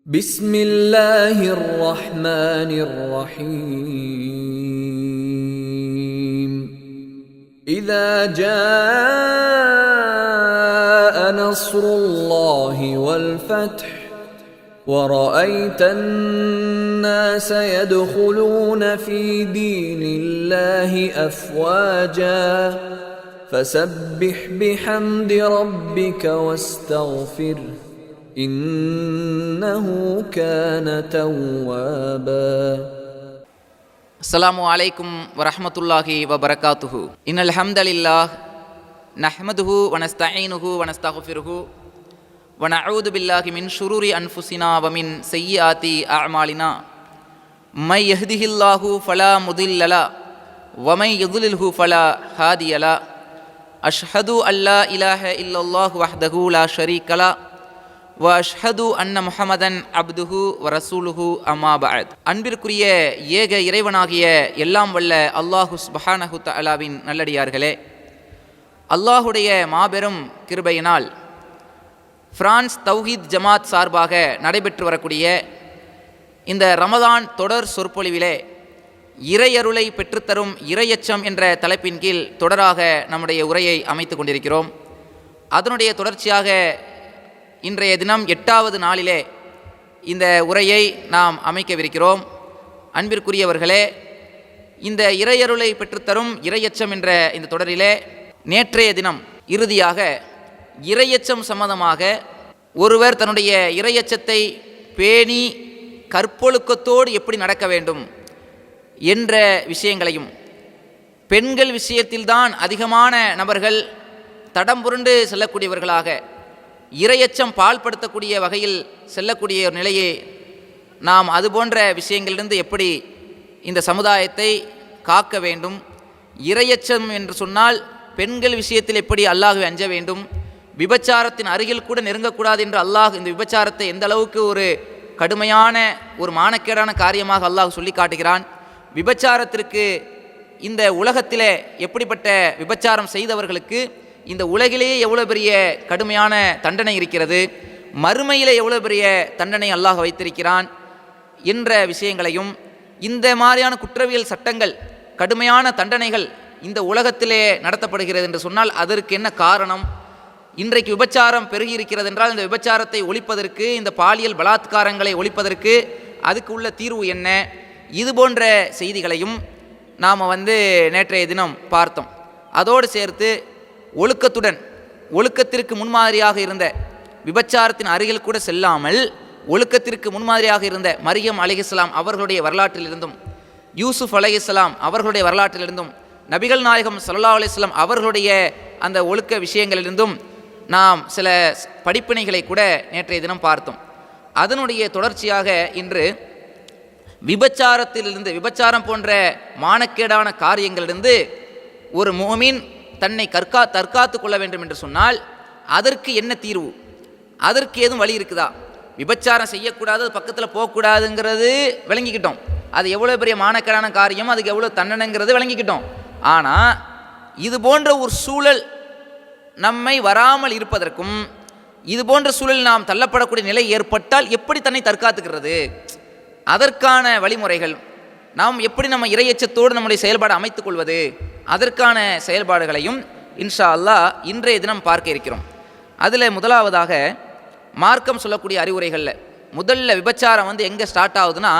بسم الله الرحمن الرحيم إذا جاء نصر الله والفتح ورأيت الناس يدخلون في دين الله أفواجا فسبح بحمد ربك واستغفره إنه كان توابا. السلام عليكم ورحمة الله وبركاته. إن الحمد لله نحمده ونستعينه ونستغفره ونعوذ بالله من شرور أنفسنا ومن سيئات أعمالنا من يهده الله فلا مضل له ومن يضلله فلا هادي له أشهد أن لا إله إلا الله وحده لا شريك له وأشهد أن محمدًا عبده ورسوله أما بعد. அன்பிற்குரிய ஏக இறைவனாகிய எல்லாம் வல்ல அல்லாஹு சுப்ஹானஹு தஆலாவின் நல்லடியார்களே, அல்லாஹுடைய மாபெரும் கிருபையினால் பிரான்ஸ் தௌஹீத் ஜமாத் சார்பாக நடைபெற்று வரக்கூடிய இந்த ரமதான் தொடர் சொற்பொழிவிலே இறையருளை பெற்றுத்தரும் இறையச்சம் என்ற தலைப்பின் கீழ் தொடராக நம்முடைய உரையை அமைத்து கொண்டிருக்கிறோம். அதனுடைய தொடர்ச்சியாக இன்றைய தினம் 8வது நாளிலே இந்த உரையை நாம் அமைக்கவிருக்கிறோம். அன்பிற்குரியவர்களே, இந்த இறையருளை பெற்றுத்தரும் இறையச்சம் என்ற இந்த தொடரிலே நேற்றைய தினம் இறுதியாக இறையச்சம் சம்பந்தமாக ஒருவர் தன்னுடைய இறையச்சத்தை பேணி கற்பொழுக்கத்தோடு எப்படி நடக்க வேண்டும் என்ற விஷயங்களையும், பெண்கள் விஷயத்தில்தான் அதிகமான நபர்கள் தடம் புரண்டு செல்லக்கூடியவர்களாக இறையச்சம் பால்படுத்தக்கூடிய வகையில் செல்லக்கூடிய ஒரு நிலையை நாம் அதுபோன்ற விஷயங்களிலிருந்து எப்படி இந்த சமுதாயத்தை காக்க வேண்டும், இறையச்சம் என்று சொன்னால் பெண்கள் விஷயத்தில் எப்படி அல்லாஹ்வை அஞ்ச வேண்டும், விபச்சாரத்தின் அருகில் கூட நெருங்கக்கூடாது என்று அல்லாஹ் இந்த விபச்சாரத்தை எந்த அளவுக்கு ஒரு கடுமையான ஒரு மானக்கேடான காரியமாக அல்லாஹ் சொல்லி காட்டுகிறான், விபச்சாரத்திற்கு இந்த உலகத்திலே எப்படிப்பட்ட விபச்சாரம் செய்தவர்களுக்கு இந்த உலகிலேயே எவ்வளோ பெரிய கடுமையான தண்டனை இருக்கிறது, மறுமையிலே எவ்வளோ பெரிய தண்டனை அல்லாஹ் வைத்திருக்கிறான் என்ற விஷயங்களையும், இந்த மாதிரியான குற்றவியல் சட்டங்கள் கடுமையான தண்டனைகள் இந்த உலகத்திலே நடத்தப்படுகிறது என்று சொன்னால் அதற்கு என்ன காரணம், இன்றைக்கு விபச்சாரம் பெருகி இருக்கிறது என்றால் இந்த விபச்சாரத்தை ஒழிப்பதற்கு, இந்த பாலியல் பலாத்காரங்களை ஒழிப்பதற்கு அதுக்கு உள்ள தீர்வு என்ன, இது போன்ற செய்திகளையும் நாம் நேற்றைய தினம் பார்த்தோம். அதோடு சேர்த்து ஒழுக்கத்திற்கு முன்மாதிரியாக இருந்த, விபச்சாரத்தின் அருகில் கூட செல்லாமல் ஒழுக்கத்திற்கு முன்மாதிரியாக இருந்த மரியம் அலைஹிஸ்ஸலாம் அவர்களுடைய வரலாற்றிலிருந்தும், யூசுப் அலைஹிஸ்ஸலாம் அவர்களுடைய வரலாற்றிலிருந்தும், நபிகள் நாயகம் ஸல்லல்லாஹு அலைஹி வஸல்லம் அவர்களுடைய அந்த ஒழுக்க விஷயங்களிலிருந்தும் நாம் சில படிப்பினைகளை கூட நேற்றைய தினம் பார்த்தோம். அதனுடைய தொடர்ச்சியாக இன்று விபச்சாரம் போன்ற மானக்கேடான காரியங்களிலிருந்து ஒரு முஃமின் தன்னை தற்காத்து கொள்ள வேண்டும் என்று சொன்னால் அதற்கு என்ன தீர்வு, அதற்கு ஏதும் வழி இருக்குதா? விபச்சாரம் செய்யக்கூடாது, பக்கத்தில் போகக்கூடாதுங்கிறது விளங்கிக்கிட்டோம், அது எவ்வளோ பெரிய மானக்கேடான காரியம், அதுக்கு எவ்வளோ தண்டனைங்கிறது விளங்கிக்கிட்டோம். ஆனால் இது போன்ற ஒரு சூழல் நம்மை வராமல் இருப்பதற்கும், இது போன்ற சூழல் நாம் தள்ளப்படக்கூடிய நிலை ஏற்பட்டால் எப்படி தன்னை தற்காத்துக்கிறது, அதற்கான வழிமுறைகள், நாம் எப்படி நம்ம இறையச்சத்தோடு நம்முடைய செயல்பாடு அமைத்துக் கொள்வது, அதற்கான செயல்பாடுகளையும் இன்ஷா அல்லாஹ் இன்றைய தினம் பார்க்க இருக்கிறோம். அதில் முதலாவதாக மார்க்கம் சொல்லக்கூடிய அறிவுரைகளில் முதல்ல விபச்சாரம் எங்கே ஸ்டார்ட் ஆகுதுன்னா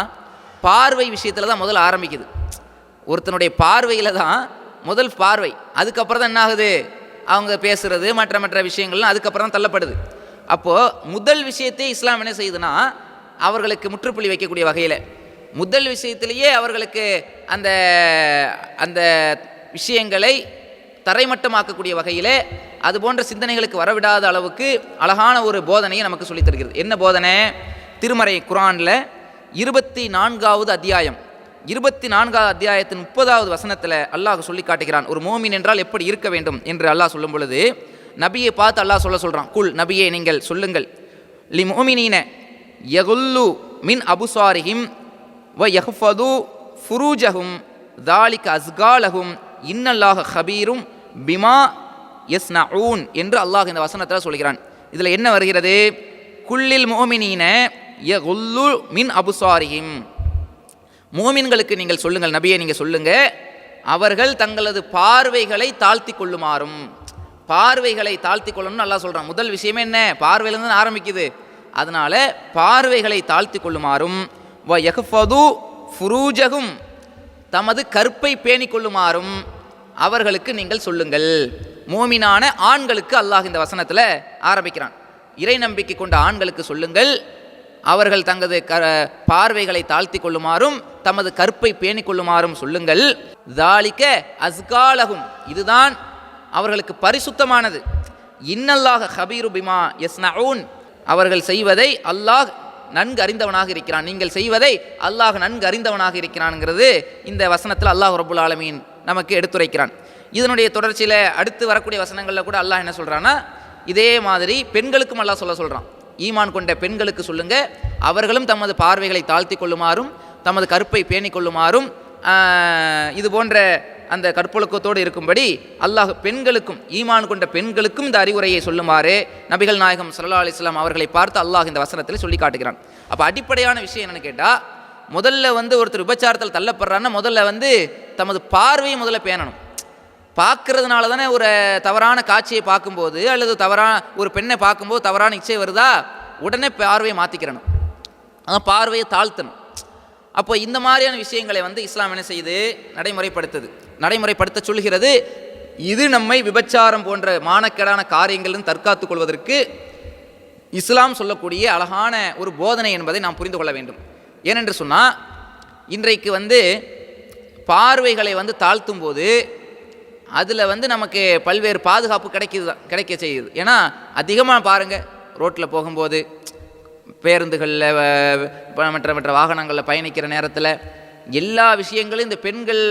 பார்வை விஷயத்தில் தான் முதல்ல ஆரம்பிக்குது. ஒருத்தனுடைய பார்வையில் தான் முதல் பார்வை, அதுக்கப்புறம் தான் என்ன ஆகுது, அவங்க பேசுகிறது மற்ற விஷயங்கள்லாம் அதுக்கப்புறம் தான் தள்ளப்படுது. அப்போது முதல் விஷயத்தை இஸ்லாம் என்ன செய்யுதுன்னா அவர்களுக்கு முற்றுப்புள்ளி வைக்கக்கூடிய வகையில் முதல் விஷயத்திலேயே அவர்களுக்கு அந்த அந்த விஷயங்களை தரைமட்டமாக்கக்கூடிய வகையில் அது போன்ற சிந்தனைகளுக்கு வரவிடாத அளவுக்கு அழகான ஒரு போதனையை நமக்கு சொல்லித் தருகிறது. என்ன போதனை? திருமறை குர்ஆனில் 24வது அத்தியாயம் 24வது அத்தியாயத்தின் 30வது வசனத்தில் அல்லாஹ் சொல்லி காட்டுகிறான், ஒரு மோமின் என்றால் எப்படி இருக்க வேண்டும் என்று அல்லாஹ் சொல்லும் பொழுது நபியை பார்த்து அல்லாஹ் சொல்கிறான், குல் நபியே நீங்கள் சொல்லுங்கள், லி மோமினீன யகுல்லு மின் அபுசாரிஹிம் வ யஹ்ஃபது ஃபுரூஜஹும் தாலிக அஸ்காலஹும் இன்னல்லாஹ ஹபீரும் பிமா யஸ்னஊன் என்று அல்லாஹ் இந்த வசனத்தில் சொல்கிறான். இதில் என்ன வருகிறது? குல்லில் முஃமினீன யகுல்லு மின் அபுசாரிஹிம், மூமின்களுக்கு நீங்கள் சொல்லுங்கள் நபியை, நீங்கள் சொல்லுங்க, அவர்கள் தங்களது பார்வைகளை தாழ்த்தி கொள்ளுமாறும். பார்வைகளை தாழ்த்தி கொள்ளணும்னு அல்லாஹ் சொல்கிறான். முதல் விஷயமே என்ன? பார்வையிலேருந்து தான் ஆரம்பிக்குது. அதனால பார்வைகளை தாழ்த்தி கொள்ளுமாறும், வ யஹ்ஃபது ஃபுரூஜஹும், தமது கற்பை பேணி கொள்ளுமாறும் அவர்களுக்கு நீங்கள் சொல்லுங்கள். மூமினான ஆண்களுக்கு அல்லாஹ் இந்த வசனத்தில் ஆரம்பிக்கிறான். இறை நம்பிக்கை கொண்ட ஆண்களுக்கு சொல்லுங்கள், அவர்கள் தங்களது பார்வைகளை தாழ்த்தி கொள்ளுமாறும் தமது கற்பை பேணி கொள்ளுமாறும் சொல்லுங்கள். தாலிக அஸ்காலஹும், இதுதான் அவர்களுக்கு பரிசுத்தமானது. இன்னல்லாஹ ஹபீரு பிமா யஸ்னஊன், அவர்கள் செய்வதை அல்லாஹ் நன்கு அறிந்தவனாக இருக்கிறான். நீங்கள் செய்வதை அல்லாஹ் நன்கு அறிந்தவனாக இருக்கிறான்ங்கிறது இந்த வசனத்தில் அல்லாஹ் ரப்புல் ஆலமீன் நமக்கு எடுத்துரைக்கிறான். இதனுடைய தொடர்ச்சியில் அடுத்து வரக்கூடிய வசனங்களில் கூட அல்லாஹ் என்ன சொல்கிறான்னா, இதே மாதிரி பெண்களுக்கும் அல்லாஹ் சொல்கிறான். ஈமான் கொண்ட பெண்களுக்கு சொல்லுங்க, அவர்களும் தமது பார்வைகளை தாழ்த்தி கொள்ளுமாறும் தமது கற்பை பேணி கொள்ளுமாறும் இது போன்ற அந்த கற்பொழுக்கத்தோடு இருக்கும்படி அல்லாஹ் பெண்களுக்கும், ஈமான் கொண்ட பெண்களுக்கும் இந்த அறிவுரையை சொல்லுமாறு நபிகள் நாயகம் ஸல்லல்லாஹு அலைஹி வஸல்லம் அவர்களை பார்த்து அல்லாஹ் இந்த வசனத்தில் சொல்லி காட்டுகிறான். அப்போ அடிப்படையான விஷயம் என்னன்னு கேட்டால், முதல்ல ஒருத்தர் விபச்சாரத்தில் தள்ளப்படுறான்னா முதல்ல தமது பார்வையை முதல்ல பேணணும். பார்க்கறதுனால தானே ஒரு தவறான காட்சியை பார்க்கும்போது அல்லது தவறான ஒரு பெண்ணை பார்க்கும்போது தவறான இச்சை வருதா, உடனே பார்வையை மாற்றிக்கிறணும், அதான் பார்வையை தாழ்த்தணும். அப்போ இந்த மாதிரியான விஷயங்களை இஸ்லாம் என்ன செய்யுது? நடைமுறைப்படுத்த சொல்கிறது. இது நம்மை விபச்சாரம் போன்ற மானக்கேடான காரியங்களிலும் தற்காத்துக் கொள்வதற்கு இஸ்லாம் சொல்லக்கூடிய அழகான ஒரு போதனை என்பதை நாம் புரிந்து கொள்ள வேண்டும். ஏனென்று சொன்னால், இன்றைக்கு பார்வைகளை தாழ்த்தும் போது அதில் நமக்கு பல்வேறு பாதுகாப்பு கிடைக்க செய்யுது. ஏன்னா அதிகமாக பாருங்கள், ரோட்டில் போகும்போது, பேருந்துகளில், மற்ற வாகனங்களில் பயணிக்கிற நேரத்தில் எல்லா விஷயங்களும் இந்த பெண்கள்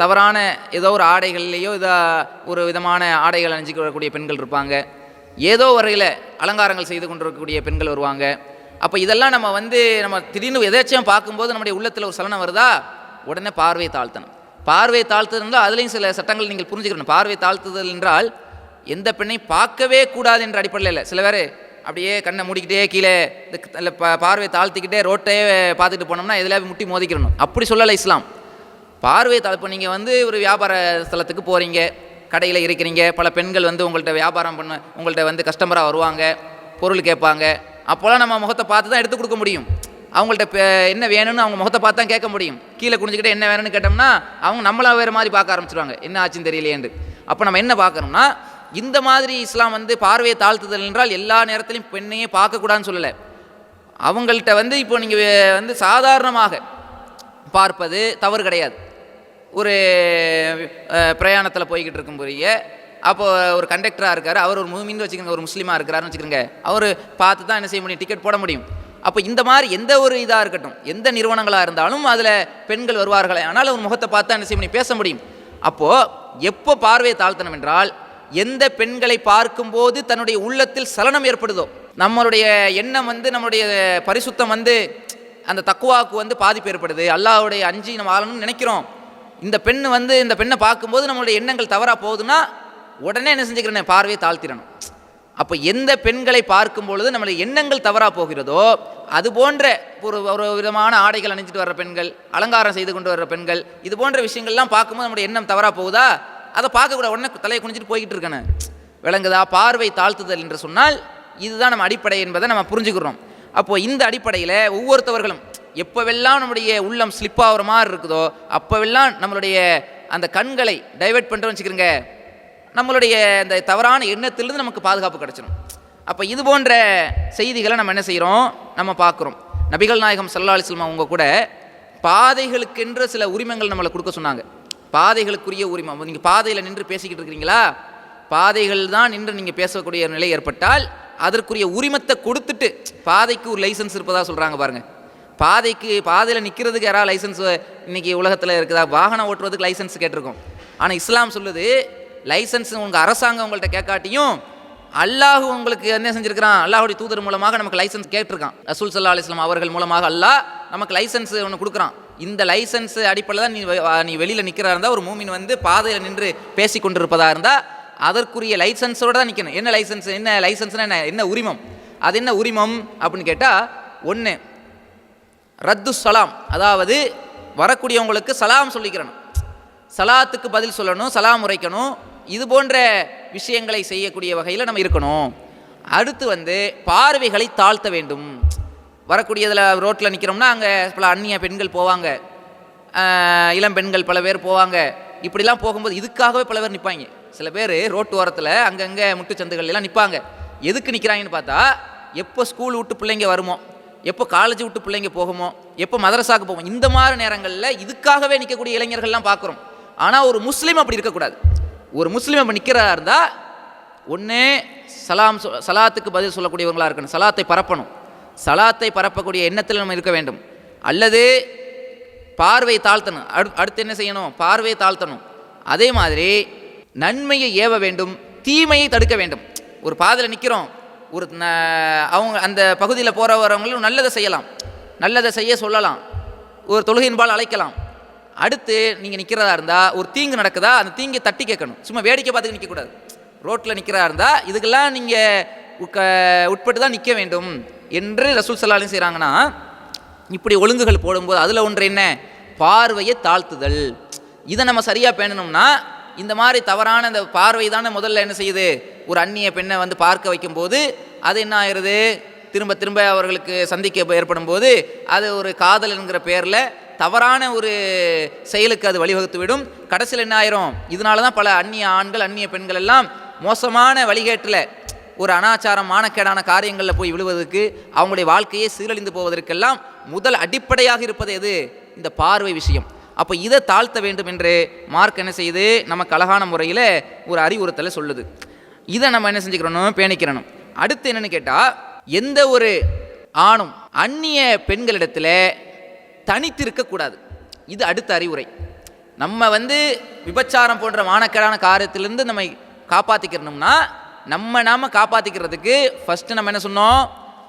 தவறான ஏதோ ஒரு ஆடைகள்லேயோ ஒரு விதமான ஆடைகள் அணிஞ்சிக்கக்கூடிய பெண்கள் இருப்பாங்க, ஏதோ வரையில் அலங்காரங்கள் செய்து கொண்டிருக்கக்கூடிய பெண்கள் வருவாங்க. அப்போ இதெல்லாம் நம்ம திடீர்னு எதாச்சும் பார்க்கும்போது நம்முடைய உள்ளத்தில் ஒரு சலனம் வருதா, உடனே பார்வையை தாழ்த்தணும். பார்வையை தாழ்த்துதல் என்றால் அதுலேயும் சில சட்டங்கள் நீங்கள் புரிஞ்சுக்கணும். பார்வை தாழ்த்துதல் என்றால் எந்த பெண்ணை பார்க்கவே கூடாது என்ற அடிப்படையில் இல்லை. சில பேர் அப்படியே கண்ணை மூடிக்கிட்டே கீழே இந்த பார்வையை தாழ்த்திக்கிட்டே ரோட்டையே பார்த்துட்டு போனோம்னா எதில் முட்டி மோதிக்கிறணும். அப்படி சொல்லலை இஸ்லாம். பார்வையை இப்போ நீங்கள் ஒரு வியாபார ஸ்தலத்துக்கு போகிறீங்க, கடையில் இருக்கிறீங்க, பல பெண்கள் உங்கள்கிட்ட வியாபாரம் பண்ண உங்கள்கிட்ட கஸ்டமராக வருவாங்க, பொருள் கேட்பாங்க. அப்போல்லாம் நம்ம முகத்தை பார்த்து தான் எடுத்து கொடுக்க முடியும். அவங்கள்ட்ட என்ன வேணும்னு அவங்க முகத்தை பார்த்து தான் கேட்க முடியும். கீழே குனிஞ்சிக்கிட்டே என்ன வேணும்னு கேட்டோம்னா அவங்க நம்மளா வேறு மாதிரி பார்க்க ஆரம்பிச்சிருவாங்க, என்ன ஆச்சுன்னு தெரியலையேன்று. அப்போ நம்ம என்ன பார்க்கணும்னா, இந்த மாதிரி இஸ்லாம் பார்வையை தாழ்த்துதல் என்றால் எல்லா நேரத்திலையும் பெண்ணையே பார்க்கக்கூடாதுன்னு சொல்லலை. அவங்கள்ட்ட இப்போ நீங்கள் சாதாரணமாக பார்ப்பது தவறு கிடையாது. ஒரு பிரயாணத்தில் போய்கிட்டு இருக்கும் போறிய, அப்போ ஒரு கண்டக்டராக இருக்கார், அவர் ஒரு மூமின்னு வச்சுக்கோங்க, ஒரு முஸ்லீமாக இருக்கிறாருன்னு வச்சுக்கோங்க, அவர் பார்த்து தான் என்ன செய்ய முடியும், டிக்கெட் போட முடியும். அப்போ இந்த மாதிரி எந்த ஒரு இதாக இருக்கட்டும், எந்த நிறுவனங்களாக இருந்தாலும் அதில் பெண்கள் வருவார்களே, ஆனால் ஒரு முகத்தை பார்த்து தான் என்ன செய்ய முடியும், பேச முடியும். அப்போது எப்போ பார்வையை தாழ்த்தணும் என்றால், எந்த பெண்களை பார்க்கும்போது தன்னுடைய உள்ளத்தில் சலனம் ஏற்படுதோ, நம்மளுடைய எண்ணம் நம்மளுடைய பரிசுத்தம் அந்த தக்குவாவுக்கு பாதிப்பு ஏற்படுது, அல்லாஹ்வுடைய அஞ்சி நம்ம ஆளணும்னு நினைக்கிறோம். இந்த பெண்ணு இந்த பெண்ணை பார்க்கும்போது நம்மளுடைய எண்ணங்கள் தவறாக போகுதுன்னா உடனே என்ன செஞ்சுக்கிறேன், பார்வையை தாழ்த்திடணும். அப்போ எந்த பெண்களை பார்க்கும் பொழுது நம்மளுடைய எண்ணங்கள் தவறாக போகிறதோ, அது போன்ற ஒரு விதமான ஆடைகள் அணிஞ்சிட்டு வர்ற பெண்கள், அலங்காரம் செய்து கொண்டு வர்ற பெண்கள், இது போன்ற விஷயங்கள்லாம் பார்க்கும்போது நம்மளுடைய எண்ணம் தவறாக போகுதா, அதை பார்க்கக்கூடாது, உடனே தலையை குனிஞ்சிட்டு போய்கிட்டு இருக்கணும். விளங்குதா? பார்வை தாழ்த்துதல் என்று சொன்னால் இதுதான் நம்ம அடிப்படை என்பதை நம்ம புரிஞ்சுக்கிறோம். அப்போது இந்த அடிப்படையில் ஒவ்வொருத்தவர்களும் எப்போவெல்லாம் நம்முடைய உள்ளம் ஸ்லிப் ஆகிற மாதிரி இருக்குதோ அப்போவெல்லாம் நம்மளுடைய அந்த கண்களை டைவெர்ட் பண்ணுறோன்னு வச்சுக்கிறோங்க, நம்மளுடைய இந்த தவறான எண்ணத்திலிருந்து நமக்கு பாதுகாப்பு கிடச்சிடும். அப்போ இது போன்ற செய்திகளை நம்ம என்ன செய்கிறோம், நம்ம பார்க்குறோம். நபிகள் நாயகம் ஸல்லல்லாஹு அலைஹி வஸல்லம் அவங்க கூட பாதைகளுக்கென்று சில உரிமங்கள் நம்மளை கொடுக்க சொன்னாங்க. பாதைகளுக்குரிய உரிமம், நீங்கள் பாதையில் நின்று பேசிக்கிட்டு இருக்கிறீங்களா, பாதைகள் தான் நின்று நீங்கள் பேசக்கூடிய நிலை ஏற்பட்டால் அதற்குரிய உரிமத்தை கொடுத்துட்டு, பாதைக்கு ஒரு லைசன்ஸ் இருப்பதாக சொல்கிறாங்க பாருங்கள். பாதையில் நிற்கிறதுக்கு யாராவது லைசன்ஸ் இன்றைக்கி உலகத்தில் இருக்குதா? வாகனம் ஓட்டுறதுக்கு லைசன்ஸ் கேட்டிருக்கோம். ஆனால் இஸ்லாம் சொல்லுது, லைசன்ஸ் உங்கள் அரசாங்கம் உங்கள்கிட்ட கேட்காட்டியும் அல்லாஹ் உங்களுக்கு என்ன செஞ்சுருக்கிறான், அல்லாஹுடைய தூதர் மூலமாக நமக்கு லைசன்ஸ் கேட்டிருக்கான். ரசூல் ஸல்லல்லாஹு அலைஹி வஸல்லம் அவர்கள் மூலமாக அல்லாஹ் நமக்கு லைசன்ஸ் ஒன்று கொடுக்குறான். இந்த லைசன்ஸ் அடிப்படையில் தான் நீ வெளியில் நிற்கிறா இருந்தால், ஒரு மூமின் பாதையில் நின்று பேசி கொண்டிருப்பதாக இருந்தால் அதற்குரிய லைசன்ஸோடு தான் நிற்கணும். என்ன லைசன்ஸ்னால் என்ன உரிமம், அது என்ன உரிமம் அப்படின்னு கேட்டால், ஒன்று ரத்து சலாம், அதாவது வரக்கூடியவங்களுக்கு சலாம் சொல்லிக்கிறணும், சலாத்துக்கு பதில் சொல்லணும், சலாம் உரைக்கணும். இது போன்ற விஷயங்களை செய்யக்கூடிய வகையில் நம்ம இருக்கணும். அடுத்து பார்வைகளை தாழ்த்த வேண்டும். வரக்கூடியதில் ரோட்டில் நிற்கிறோம்னா அங்கே பல அந்நிய பெண்கள் போவாங்க, இளம் பெண்கள் பல பேர் போவாங்க. இப்படிலாம் போகும்போது இதுக்காகவே பல பேர் நிற்பாங்க. சில பேர் ரோட்டு ஓரத்தில் அங்கங்கே முட்டுச்சந்துகள் எல்லாம் நிற்பாங்க. எதுக்கு நிற்கிறாங்கன்னு பார்த்தா, எப்போ ஸ்கூல் விட்டு பிள்ளைங்க வருமோ, எப்போ காலேஜ் விட்டு பிள்ளைங்க போகுமோ, எப்போ மதரசாவுக்கு போகும், இந்த மாதிரி நேரங்களில் இதுக்காகவே நிற்கக்கூடிய இளைஞர்கள்லாம் பார்க்குறோம். ஆனால் ஒரு முஸ்லீம் அப்படி இருக்கக்கூடாது. ஒரு முஸ்லீம் அப்போ நிற்கிறதா இருந்தால் ஒன்று சலாத்துக்கு பதில் சொல்லக்கூடியவங்களாக இருக்கணும், சலாத்தை பரப்பணும், சலாத்தை பரப்பக்கூடிய எண்ணத்தில் நம்ம இருக்க வேண்டும். அல்லது பார்வையை தாழ்த்தணும். அடுத்து என்ன செய்யணும்? பார்வையை தாழ்த்தணும். அதே மாதிரி நன்மையை ஏவ வேண்டும், தீமையை தடுக்க வேண்டும். ஒரு பாதையில் நிற்கிறோம், ஒரு அவங்க அந்த பகுதியில் போகிற வரவங்களும் நல்லதை செய்யலாம், நல்லதை செய்ய சொல்லலாம், ஒரு தொழுகையின்பால் அழைக்கலாம். அடுத்து நீங்கள் நிற்கிறதா இருந்தால் ஒரு தீங்கு நடக்குதா, அந்த தீங்கை தட்டி கேட்கணும். சும்மா வேடிக்கை பார்த்துட்டு நிற்கக்கூடாது. ரோட்டில் நிற்கிறதா இருந்தால் இதுக்கெல்லாம் நீங்கள் உட்பட்டு தான் நிற்க வேண்டும் என்று ரசூல் ஸல்லல்லாஹு அலைஹி செய்கிறாங்கன்னா, இப்படி ஒழுங்குகள் போடும்போது அதில் ஒன்று என்ன? பார்வையை தாழ்த்துதல். இதை நம்ம சரியாக பேணணும்னா இந்த மாதிரி தவறான இந்த பார்வை தானே முதல்ல என்ன செய்யுது, ஒரு அந்நிய பெண்ணை பார்க்க வைக்கும்போது அது என்ன ஆயிடுது, திரும்ப திரும்ப அவர்களுக்கு சந்திக்க ஏற்படும் போது அது ஒரு காதல் என்கிற பேரில் தவறான ஒரு செயலுக்கு அது வழிவகுத்து விடும். கடைசியில் என்ன ஆயிரும், இதனால தான் பல அந்நிய ஆண்கள் அந்நிய பெண்கள் எல்லாம் மோசமான வழிகேட்டில் ஒரு அனாச்சாரம் மானக்கேடான காரியங்களில் போய் விழுவதற்கு, அவங்களுடைய வாழ்க்கையே சீரழிந்து போவதற்கெல்லாம் முதல் அடிப்படையாக இருப்பது எது? இந்த பார்வை விஷயம். அப்போ இதை தாழ்த்த வேண்டும் என்று மார்க் என்ன செய்யுது, நமக்கு அழகான முறையில் ஒரு அறிவுறுத்தலை சொல்லுது. இதை நம்ம என்ன செஞ்சுக்கிறணும், பேணிக்கிறணும். அடுத்து என்னென்னு கேட்டால், எந்த ஒரு ஆணும் அந்நிய பெண்களிடத்தில் தனித்து இருக்கக்கூடாது. இது அடுத்த அறிவுரை. நம்ம விபச்சாரம் போன்ற மானக்கேடான காரியத்திலிருந்து நம்மை காப்பாற்றிக்கிறணும்னா, நாம காப்பாற்றிக்கிறதுக்கு ஃபஸ்ட்டு நம்ம என்ன சொன்னோம்,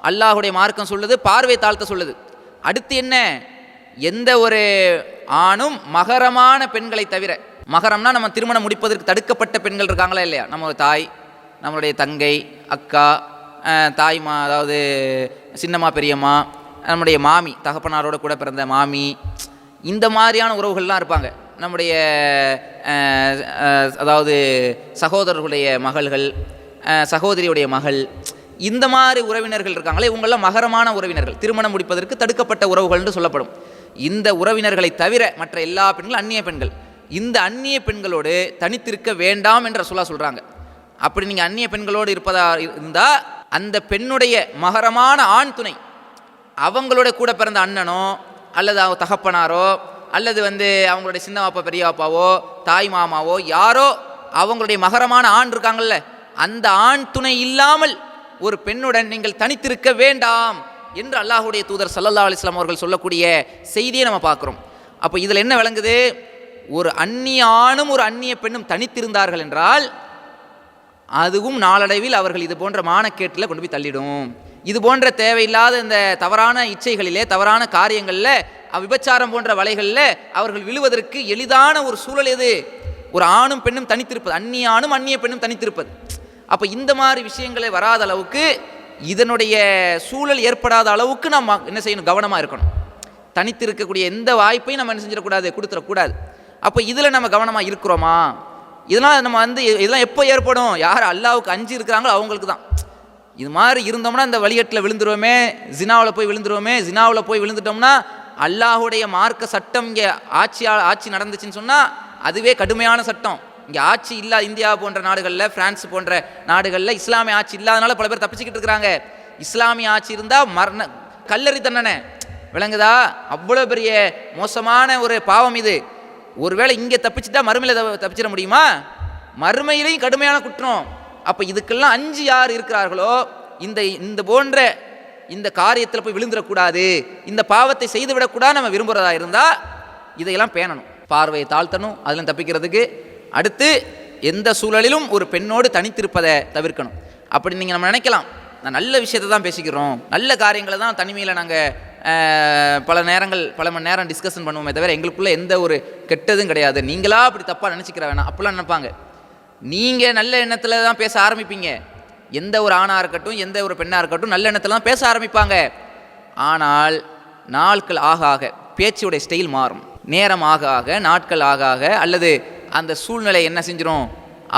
அல்லாஹுடைய மார்க்கம் சொல்லுது பார்வை தாழ்த்த சொல்லுது. அடுத்து என்ன, எந்த ஒரு ஆணும் மகரமான பெண்களை தவிர, மகரம்னா நம்ம திருமணம் முடிப்பதற்கு தடுக்கப்பட்ட பெண்கள் இருக்காங்களா இல்லையா, நம்ம தாய், நம்மளுடைய தங்கை, அக்கா, தாய்மா, அதாவது சின்னம்மா பெரியம்மா, நம்முடைய மாமி, தகப்பனாரோட கூட பிறந்த மாமி, இந்த மாதிரியான உறவுகள்லாம் இருப்பாங்க. நம்முடைய அதாவது சகோதரர்களுடைய மகள்கள், சகோதரியுடைய மகள், இந்த மாதிரி உறவினர்கள் இருக்காங்களே, இவங்கெல்லாம் மகரமான உறவினர்கள், திருமணம் முடிப்பதற்கு தடுக்கப்பட்ட உறவுகள் என்று சொல்லப்படும். இந்த உறவினர்களை தவிர மற்ற எல்லா பெண்களும் அந்நிய பெண்கள். இந்த அந்நிய பெண்களோடு தனித்திருக்க வேண்டாம் என்று ரசூலுல்லாஹ் சொல்கிறாங்க. அப்படி நீங்கள் அந்நிய பெண்களோடு இருப்பதா இருந்தால் அந்த பெண்ணுடைய மகரமான ஆண் துணை, அவங்களோட கூட பிறந்த அண்ணனோ அல்லது அவங்க தகப்பனாரோ அல்லது அவங்களுடைய சின்ன பாப்பா பெரிய பாப்பாவோ தாய் மாமாவோ யாரோ அவங்களுடைய மகரமான ஆண் இருக்காங்கல்ல, அந்த ஆண் துணை இல்லாமல் ஒரு பெண்ணுடன் நீங்கள் தனித்திருக்க வேண்டாம் என்று அல்லாஹுடைய தூதர் ஸல்லல்லாஹு அலைஹி வஸல்லம் அவர்கள் சொல்லக்கூடிய செய்தியை நம்ம பார்க்குறோம். அப்போ இதில் என்ன விளங்குது, ஒரு அந்நிய ஆணும் ஒரு அந்நிய பெண்ணும் தனித்திருந்தார்கள் என்றால் அதுவும் நாளடைவில் அவர்கள் இது போன்ற மானக்கேட்டில் கொண்டு போய் தள்ளிடும். இது போன்ற தேவையில்லாத இந்த தவறான இச்சைகளிலே, தவறான காரியங்களில், விபச்சாரம் போன்ற வலைகளில் அவர்கள் விழுவதற்கு எளிதான ஒரு சூழல் எது, ஒரு ஆணும் பெண்ணும் தனித்திருப்பது, அந்நிய ஆணும் அந்நிய பெண்ணும் தனித்திருப்பது. அப்போ இந்த மாதிரி விஷயங்களை வராத அளவுக்கு, இதனுடைய சூழல் ஏற்படாத அளவுக்கு நம்ம என்ன செய்யணும், கவனமாக இருக்கணும். தனித்து இருக்கக்கூடிய எந்த வாய்ப்பையும் நம்ம என்ன செஞ்சிடக்கூடாது, கொடுத்துடக்கூடாது. அப்போ இதில் நம்ம கவனமாக இருக்கிறோமா? இதெல்லாம் நம்ம இதெல்லாம் எப்போ ஏற்படும், யார் அல்லாவுக்கு அஞ்சு இருக்கிறாங்களோ அவங்களுக்கு தான். இது மாதிரி இருந்தோம்னா இந்த வழிகட்டில் விழுந்துருவோமே, ஜினாவில் போய் விழுந்துருவோமே, ஜினாவில் போய் விழுந்துட்டோம்னா அல்லாஹுடைய மார்க்க சட்டம் இங்கே ஆட்சி நடந்துச்சுன்னு சொன்னால் அதுவே கடுமையான சட்டம். இங்கே ஆட்சி இல்லா இந்தியா போன்ற நாடுகளில், பிரான்ஸ் போன்ற நாடுகளில் இஸ்லாமிய ஆட்சி இல்லாதனால பல பேர் தப்பிச்சுக்கிட்டு இருக்கிறாங்க. இஸ்லாமிய ஆட்சி இருந்தால் கல்லறி தண்டனை, விளங்குதா? அவ்வளோ பெரிய மோசமான ஒரு பாவம் இது. ஒருவேளை இங்கே தப்பிச்சுட்டா மறுமையில் தப்பிச்சிட முடியுமா? மறுமையிலையும் கடுமையான குற்றம். அப்போ இதுக்கெல்லாம் அஞ்சு யார் இருக்கிறார்களோ, இந்த போன்ற இந்த காரியத்தில் போய் விழுந்துடக்கூடாது, இந்த பாவத்தை செய்து விடக்கூடாது நம்ம விரும்புகிறதா இருந்தால் இதையெல்லாம் பேணணும், பார்வையை தாழ்த்தணும், அதில் தப்பிக்கிறதுக்கு. அடுத்து எந்த சூழலிலும் ஒரு பெண்ணோடு தனித்திருப்பதை தவிர்க்கணும். அப்படி நீங்கள் நம்ம நினைக்கலாம், நான் நல்ல விஷயத்தை தான் பேசிக்கிறோம், நல்ல காரியங்களை தான் தனிமையில் நாங்கள் பல மணி நேரம் டிஸ்கஷன் பண்ணுவோமே தவிர எங்களுக்குள்ளே எந்த ஒரு கெட்டதும் கிடையாது, நீங்களா அப்படி தப்பாக நினச்சிக்கிற வேணாம் அப்படிலாம் நினைப்பாங்க. நீங்கள் நல்ல எண்ணத்தில் தான் பேச ஆரம்பிப்பீங்க. எந்த ஒரு ஆணாக இருக்கட்டும், எந்த ஒரு பெண்ணாக இருக்கட்டும், நல்ல எண்ணத்தில் தான் பேச ஆரம்பிப்பாங்க. ஆனால் நாட்கள் ஆக ஆக பேச்சுடைய ஸ்டைல் மாறும். நேரம் ஆக ஆக, நாட்கள் ஆக ஆக, அல்லது அந்த சூழ்நிலை என்ன செஞ்சிடும்,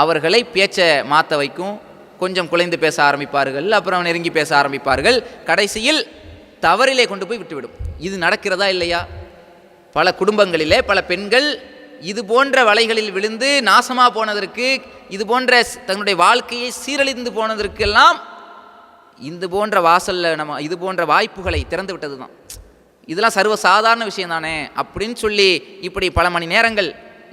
அவர்களை பேச்சை மாற்ற வைக்கும். கொஞ்சம் குலைந்து பேச ஆரம்பிப்பார்கள், அப்புறம் நெருங்கி பேச ஆரம்பிப்பார்கள், கடைசியில் தவறிலே கொண்டு போய் விட்டுவிடும். இது நடக்கிறதா இல்லையா? பல குடும்பங்களிலே பல பெண்கள் இது போன்ற வலைகளில் விழுந்து நாசமாக போனதற்கு, இது போன்ற தன்னுடைய வாழ்க்கையை சீரழிந்து போனதற்கெல்லாம் இது போன்ற வாசலில் நம்ம இது போன்ற வாய்ப்புகளை திறந்து விட்டது தான். இதெல்லாம் சர்வசாதாரண விஷயம் தானே அப்படின்னு சொல்லி இப்படி பல மணி நேரங்கள்,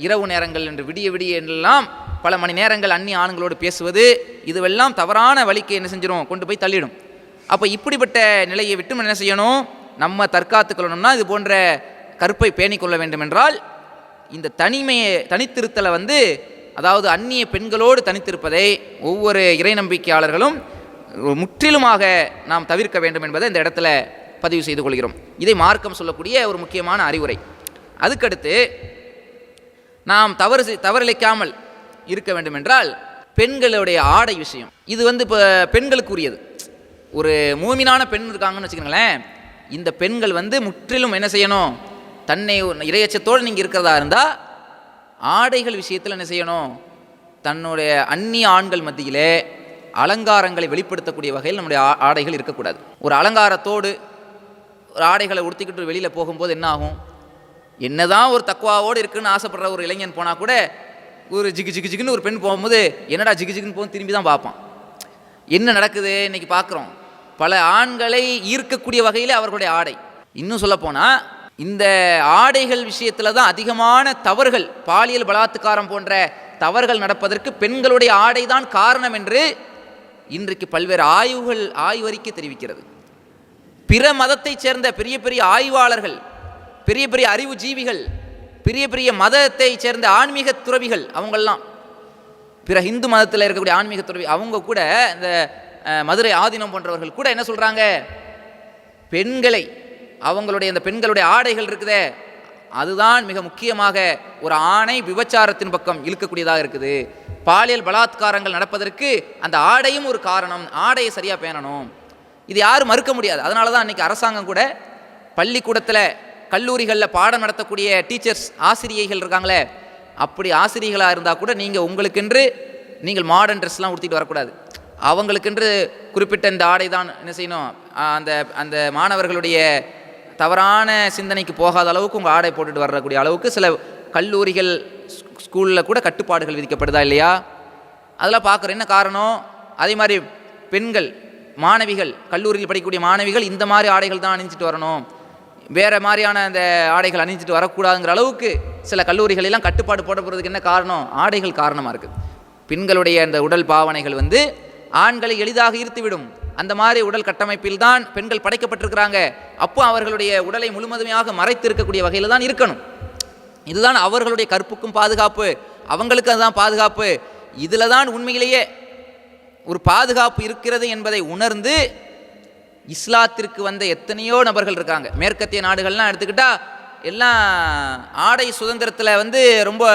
இரவு நேரங்கள் என்று விடிய விடிய என்றெல்லாம் பல மணி நேரங்கள் அந்நிய ஆண்களோடு பேசுவது, இதுவெல்லாம் தவறான வழிக்கு என்ன செஞ்சிடும், கொண்டு போய் தள்ளிடும். அப்போ இப்படிப்பட்ட நிலையை விட்டு என்ன செய்யணும், நம்ம தற்காத்து கொள்ளணும்னா இது போன்ற கற்பை பேணிக்கொள்ள வேண்டும் என்றால் இந்த தனித்திருத்தலை அதாவது அந்நிய பெண்களோடு தனித்திருப்பதை ஒவ்வொரு இறை நம்பிக்கையாளர்களும் முற்றிலுமாக நாம் தவிர்க்க வேண்டும் என்பதை இந்த இடத்துல பதிவு செய்து கொள்கிறோம். இதை மார்க்கம் சொல்லக்கூடிய ஒரு முக்கியமான அறிவுரை. அதுக்கடுத்து நாம் தவறிழைக்காமல் இருக்க வேண்டும் என்றால் பெண்களுடைய ஆடை விஷயம், இது இப்போ பெண்களுக்குரியது. ஒரு மூமினான பெண் இருக்காங்கன்னு வச்சுக்கோங்களேன், இந்த பெண்கள் முற்றிலும் என்ன செய்யணும், தன்னை இறையச்சத்தோடு நீங்கள் இருக்கிறதா இருந்தால் ஆடைகள் விஷயத்தில் என்ன செய்யணும், தன்னுடைய அந்நிய ஆண்கள் மத்தியிலே அலங்காரங்களை வெளிப்படுத்தக்கூடிய வகையில் நம்முடைய ஆடைகள் இருக்கக்கூடாது. ஒரு அலங்காரத்தோடு ஒரு ஆடைகளை உடுத்திக்கிட்டு வெளியில் போகும்போது என்ன ஆகும், என்னதான் ஒரு தக்குவாவோடு இருக்குன்னு ஆசைப்படுற ஒரு இளைஞன் போனால் கூட ஒரு ஜிகு ஜிகு ஜிகுன்னு ஒரு பெண் போகும்போது என்னடா ஜிகு ஜிகுன்னு போகும் திரும்பி தான் பார்ப்பான். என்ன நடக்குது இன்றைக்கி பார்க்குறோம், பல ஆண்களை ஈர்க்கக்கூடிய வகையில் அவர்களுடைய ஆடை. இன்னும் சொல்லப்போனால் இந்த ஆடைகள் விஷயத்தில் தான் அதிகமான தவறுகள், பாலியல் பலாத்காரம் போன்ற தவறுகள் நடப்பதற்கு பெண்களுடைய ஆடை தான் காரணம் என்று இன்றைக்கு பல்வேறு ஆய்வறிக்கை தெரிவிக்கிறது. பிற மதத்தைச் சேர்ந்த பெரிய பெரிய ஆய்வாளர்கள், பெரிய பெரிய அறிவு ஜீவிகள், பெரிய பெரிய மதத்தை சேர்ந்த ஆன்மீக துறவிகள், அவங்கெல்லாம் பிற இந்து மதத்தில் இருக்கக்கூடிய ஆன்மீக துறவி, அவங்க கூட இந்த மதுரை ஆதீனம் போன்றவர்கள் கூட என்ன சொல்கிறாங்க, பெண்களை அவங்களுடைய அந்த பெண்களுடைய ஆடைகள் இருக்குதே அதுதான் மிக முக்கியமாக ஒரு ஆணை விபச்சாரத்தின் பக்கம் இழுக்கக்கூடியதாக இருக்குது. பாலியல் பலாத்காரங்கள் நடப்பதற்கு அந்த ஆடையும் ஒரு காரணம், ஆடையை சரியாக பேணணும், இது யாரும் மறுக்க முடியாது. அதனால தான் அன்றைக்கி அரசாங்கம் கூட பள்ளிக்கூடத்தில் கல்லூரிகளில் பாடம் நடத்தக்கூடிய டீச்சர்ஸ் ஆசிரியைகள் இருக்காங்களே, அப்படி ஆசிரியர்களாக இருந்தால் கூட உங்களுக்கென்று நீங்கள் மாடர்ன் ட்ரெஸ்லாம் உடுத்திட்டு வரக்கூடாது, அவங்களுக்கென்று குறிப்பிட்ட இந்த ஆடை தான் என்ன செய்யணும், அந்த மாணவர்களுடைய தவறான சிந்தனைக்கு போகாத அளவுக்கு உங்கள் ஆடை போட்டுட்டு வரக்கூடிய அளவுக்கு சில கல்லூரிகள் ஸ்கூலில் கூட கட்டுப்பாடுகள் விதிக்கப்படுதா இல்லையா, அதெல்லாம் பார்க்குறோம். என்ன காரணம், அதே மாதிரி பெண்கள் மாணவிகள், கல்லூரியில் படிக்கக்கூடிய மாணவிகள் இந்த மாதிரி ஆடைகள் தான் அணிஞ்சிட்டு வரணும், வேறு மாதிரியான அந்த ஆடைகள் அணிஞ்சிட்டு வரக்கூடாதுங்கிற அளவுக்கு சில கல்லூரிகளெல்லாம் கட்டுப்பாடு போடப்படுறதுக்கு என்ன காரணம், ஆடைகள் காரணமாக இருக்குது. பெண்களுடைய அந்த உடல் பாவனைகள் ஆண்களை எளிதாக ஈர்த்துவிடும். அந்த மாதிரி உடல் கட்டமைப்பில் தான் பெண்கள் படைக்கப்பட்டிருக்கிறாங்க. அப்போ அவர்களுடைய உடலை முழுவதுமையாக மறைத்து இருக்கக்கூடிய வகையில் தான் இருக்கணும். இதுதான் அவர்களுடைய கற்புக்கும் பாதுகாப்பு, அவங்களுக்கு அதுதான் பாதுகாப்பு. இதில் தான் உண்மையிலேயே ஒரு பாதுகாப்பு இருக்கிறது என்பதை உணர்ந்து இஸ்லாத்திற்கு வந்த எத்தனையோ நபர்கள் இருக்காங்க. மேற்கத்திய நாடுகள்லாம் எடுத்துக்கிட்டால் எல்லாம் ஆடை சுதந்திரத்தில் ரொம்ப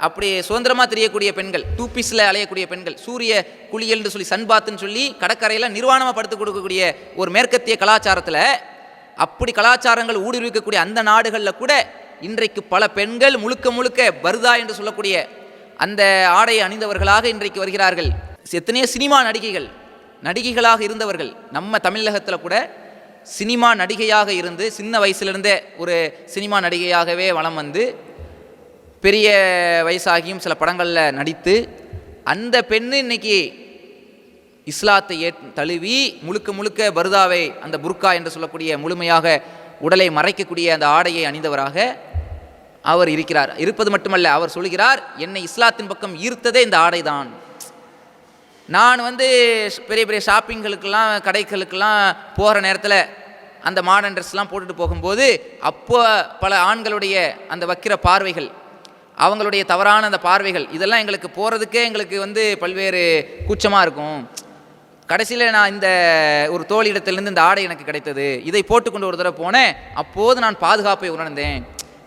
அப்படி சுதந்திரமாக தெரியக்கூடிய பெண்கள், டூபீஸில் அலையக்கூடிய பெண்கள், சூரிய குளியல்னு சொல்லி சன்பாத்துன்னு சொல்லி கடற்கரையில் நிர்வாணமாக படுத்து கொடுக்கக்கூடிய ஒரு மேற்கத்திய கலாச்சாரத்தில், அப்படி கலாச்சாரங்கள் ஊடுருவிக்கக்கூடிய அந்த நாடுகளில் கூட இன்றைக்கு பல பெண்கள் முழுக்க முழுக்க பர்தா என்று சொல்லக்கூடிய அந்த ஆடையை அணிந்தவர்களாக இன்றைக்கு வருகிறார்கள். எத்தனையோ சினிமா நடிகைகளாக இருந்தவர்கள் நம்ம தமிழகத்தில் கூட சினிமா நடிகையாக இருந்து சின்ன வயசுலேருந்தே ஒரு சினிமா நடிகையாகவே வலம் வந்து பெரிய வயசாகியும் சில படங்களில் நடித்து அந்த பெண்ணு இன்னைக்கு இஸ்லாத்தை தழுவி முழுக்க முழுக்க பர்தாவை, அந்த புர்கா என்று சொல்லக்கூடிய முழுமையாக உடலை மறைக்கக்கூடிய அந்த ஆடையை அணிந்தவராக அவர் இருக்கிறார். இருப்பது மட்டுமல்ல, அவர் சொல்கிறார், என்னை இஸ்லாத்தின் பக்கம் ஈர்த்ததே இந்த ஆடை தான். நான் பெரிய பெரிய ஷாப்பிங்களுக்கெல்லாம் கடைகளுக்கெல்லாம் போகிற நேரத்தில் அந்த மாடர்ன் ட்ரெஸ்லாம் போட்டுட்டு போகும்போது அப்போ பல ஆண்களுடைய அந்த வக்கிர பார்வைகள், அவங்களுடைய தவறான அந்த பார்வைகள், இதெல்லாம் எங்களுக்கு போகிறதுக்கே எங்களுக்கு பல்வேறு கூச்சமாக இருக்கும். கடைசியில் நான் இந்த ஒரு தோழியிடத்திலிருந்து இந்த ஆடை எனக்கு கிடைத்தது, இதை போட்டுக்கொண்டு ஒரு தடவை போனேன், அப்போது நான் பாதுகாப்பை உணர்ந்தேன்.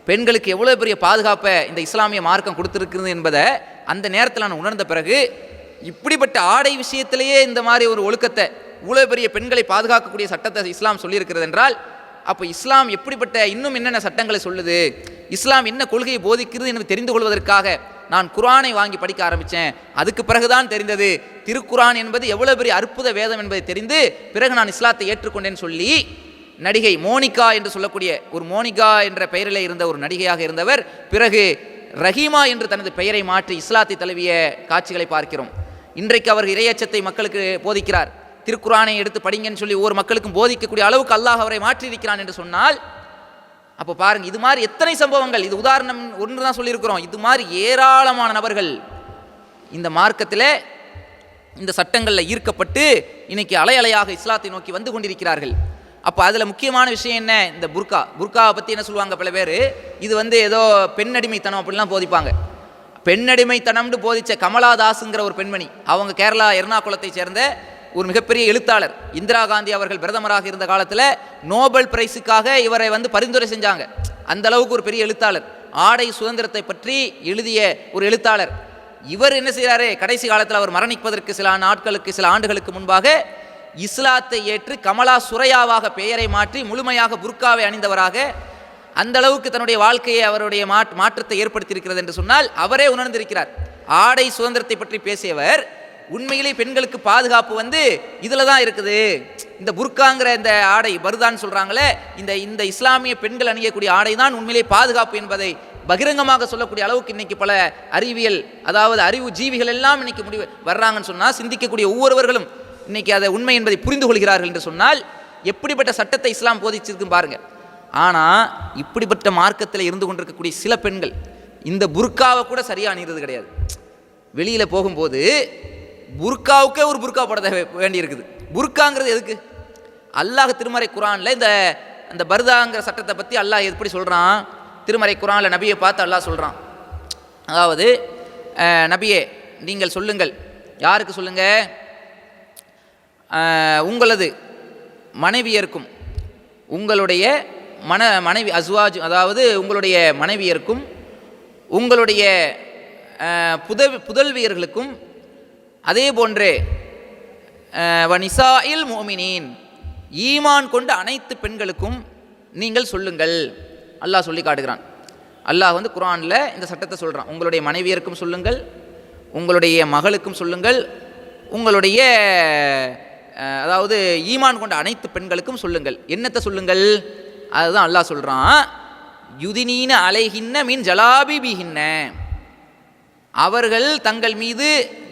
பெண்களுக்கு எவ்வளோ பெரிய பாதுகாப்பை இந்த இஸ்லாமிய மார்க்கம் கொடுத்துருக்குது என்பதை அந்த நேரத்தில் நான் உணர்ந்த பிறகு இப்படிப்பட்ட ஆடை விஷயத்திலேயே இந்த மாதிரி ஒரு ஒழுக்கத்தை இவ்வளோ பெரிய பெண்களை பாதுகாக்கக்கூடிய சட்டத்தை இஸ்லாம் சொல்லியிருக்கிறது என்றால், அப்போ இஸ்லாம் எப்படிப்பட்ட இன்னும் என்னென்ன சட்டங்களை சொல்லுது, இஸ்லாம் என்ன கொள்கையை போதிக்கிறது என்று தெரிந்து கொள்வதற்காக நான் குர்ஆனை வாங்கி படிக்க ஆரம்பித்தேன். அதுக்கு பிறகுதான் தெரிந்தது திருக்குர்ஆன் என்பது எவ்வளோ பெரிய அற்புத வேதம் என்பதை தெரிந்து பிறகு நான் இஸ்லாத்தை ஏற்றுக்கொண்டேன்னு சொல்லி, நடிகை மோனிகா என்று சொல்லக்கூடிய ஒரு மோனிகா என்ற பெயரில் இருந்த ஒரு நடிகையாக இருந்தவர் பிறகு ரஹீமா என்று தனது பெயரை மாற்றி இஸ்லாத்தை தழுவிய காட்சிகளை பார்க்கிறோம். இன்றைக்கு அவர் இறையச்சத்தை மக்களுக்கு போதிக்கிறார். திருக்குர்ஆனை எடுத்து படிங்கன்னு சொல்லி ஒவ்வொரு மக்களுக்கும் போதிக்கக்கூடிய அளவுக்கு அல்லாஹ் அவரை மாற்றியிருக்கிறான் என்று சொன்னால், அப்போ பாருங்க, இது மாதிரி எத்தனை சம்பவங்கள், இது உதாரணம் ஒன்று தான் சொல்லியிருக்கிறோம். இது மாதிரி ஏராளமான நபர்கள் இந்த மார்க்கத்தில் இந்த சட்டங்களில் ஈர்க்கப்பட்டு இன்னைக்கு அலை அலையாக இஸ்லாத்தை நோக்கி வந்து கொண்டிருக்கிறார்கள். அப்போ அதில் முக்கியமான விஷயம் என்ன, இந்த புர்காவை பற்றி என்ன சொல்லுவாங்க பல பேர், இது ஏதோ பெண்ணடிமைத்தனம் அப்படிலாம் போதிப்பாங்க. பெண்ணடிமைத்தனம்னு போதித்த கமலாதாஸுங்கிற ஒரு பெண்மணி, அவங்க கேரளா எர்ணாகுளத்தை சேர்ந்த ஒரு மிகப்பெரிய எழுத்தாளர். இந்திரா காந்தி அவர்கள் பிரதமராக இருந்த காலத்தில் நோபல் பிரைஸுக்காக இவரை பரிந்துரை செஞ்சாங்க. அந்த அளவுக்கு ஒரு பெரிய எழுத்தாளர், ஆடை சுதந்திரத்தை பற்றி எழுதிய ஒரு எழுத்தாளர். இவர் என்ன செய்கிறாரு, கடைசி காலத்தில் அவர் மரணிப்பதற்கு சில ஆண்டுகளுக்கு முன்பாக இஸ்லாத்தை ஏற்று கமலா சுரையாவாக பெயரை மாற்றி முழுமையாக புர்காவை அணிந்தவராக அந்த அளவுக்கு தன்னுடைய வாழ்க்கையை அவருடைய மாற்றத்தை ஏற்படுத்தியிருக்கிறது என்று சொன்னால் அவரே உணர்ந்திருக்கிறார். ஆடை சுதந்திரத்தை பற்றி பேசியவர் உண்மையிலே பெண்களுக்கு பாதுகாப்பு இதில் தான் இருக்குது. இந்த புர்காங்கிற இந்த ஆடை பர்தான்னு சொல்கிறாங்களே, இந்த இஸ்லாமிய பெண்கள் அணியக்கூடிய ஆடை தான் உண்மையிலே பாதுகாப்பு என்பதை பகிரங்கமாக சொல்லக்கூடிய அளவுக்கு இன்னைக்கு பல அறிவியல், அதாவது அறிவு ஜீவிகள் எல்லாம் இன்னைக்கு முடிவு வர்றாங்கன்னு சொன்னால், சிந்திக்கக்கூடிய ஒவ்வொருவர்களும் இன்னைக்கு அதை உண்மை என்பதை புரிந்து கொள்கிறார்கள் என்று சொன்னால், எப்படிப்பட்ட சட்டத்தை இஸ்லாம் போதிச்சிருக்குன்னு பாருங்க. ஆனால் இப்படிப்பட்ட மார்க்கத்தில் இருந்து கொண்டிருக்கக்கூடிய சில பெண்கள் இந்த புர்காவை கூட சரியாக அணிகிறது கிடையாது. வெளியில் போகும்போது புர்காவுக்கே ஒரு புர்கா போட வேண்டியிருக்குது. புர்காங்கிறது எதுக்கு? அல்லாஹ் திருமறை குர்ஆனில் அந்த பர்தாங்கிற சட்டத்தை பற்றி அல்லாஹ் எப்படி சொல்கிறான், திருமறை குர்ஆனில் நபியை பார்த்து அல்லாஹ் சொல்கிறான், அதாவது நபியே நீங்கள் சொல்லுங்கள். யாருக்கு சொல்லுங்க? உங்களது மனைவியருக்கும் உங்களுடைய மனைவி அஸ்வாஜ், அதாவது உங்களுடைய மனைவியருக்கும் உங்களுடைய புதல்வியர்களுக்கும் அதே போன்றே வனிசாயில் முஃமினீன், ஈமான் கொண்ட அனைத்து பெண்களுக்கும் நீங்கள் சொல்லுங்கள். அல்லாஹ் சொல்லி காட்டுகிறான். அல்லாஹ் குர்ஆனில் இந்த சட்டத்தை சொல்கிறான். உங்களுடைய மனைவியருக்கும் சொல்லுங்கள், உங்களுடைய மகளுக்கும் சொல்லுங்கள், உங்களுடைய அதாவது ஈமான் கொண்ட அனைத்து பெண்களுக்கும் சொல்லுங்கள். என்னத்தை சொல்லுங்கள்? அதுதான் அல்லாஹ் சொல்கிறான், யுதினீன அலைஹின்ன மின் ஜலாபிபிஹின்ன, அவர்கள் தங்கள் மீது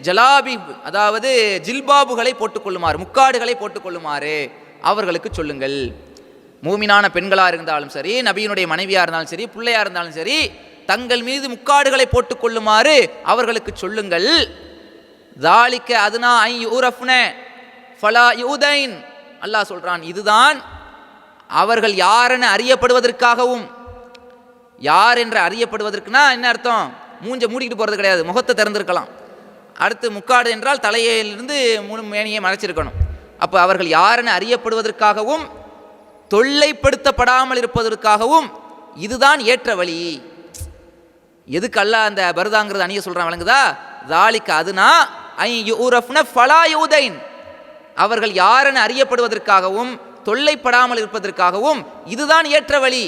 ஜலாபி, அதாவது ஜில்பாபுகளை போட்டுக்கொள்ளுமாறு, முக்காடுகளை போட்டுக்கொள்ளுமாறு அவர்களுக்கு சொல்லுங்கள். மூமினான பெண்களாக இருந்தாலும் சரி, நபியினுடைய மனைவியாக இருந்தாலும் சரி, பிள்ளையாக இருந்தாலும் சரி, தங்கள் மீது முக்காடுகளை போட்டுக்கொள்ளுமாறு அவர்களுக்கு சொல்லுங்கள். தாலிக்க அதுனா ஐ யூரஃப்ன ஃபலா யூதைன், அல்லாஹ் சொல்கிறான், இதுதான் அவர்கள் யாரென அறியப்படுவதற்காகவும். யார் என்று அறியப்படுவதற்குனா என்ன அர்த்தம்? மூஞ்சை மூடிக்கிட்டு போகிறது கிடையாது, முகத்தை திறந்திருக்கலாம். அடுத்து முக்காடு என்றால் தலையிலிருந்து முழு மேனியை மறைச்சிருக்கணும். அப்போ அவர்கள் யாரென அறியப்படுவதற்காகவும் தொல்லைப்படுத்தப்படாமல் இருப்பதற்காகவும் இதுதான் ஏற்ற வழி. எதுக்கு அல்லாஹ் அந்த பர்தாங்கிறது அணிய சொல்கிறான் வழங்குதா? தாலிக்க அதுனா ஐ யூரஃப்ன ஃபலா யூதைன், அவர்கள் யாரென அறியப்படுவதற்காகவும் தொல்லைப்படாமல் இருப்பதற்காகவும் இதுதான் ஏற்ற வழி.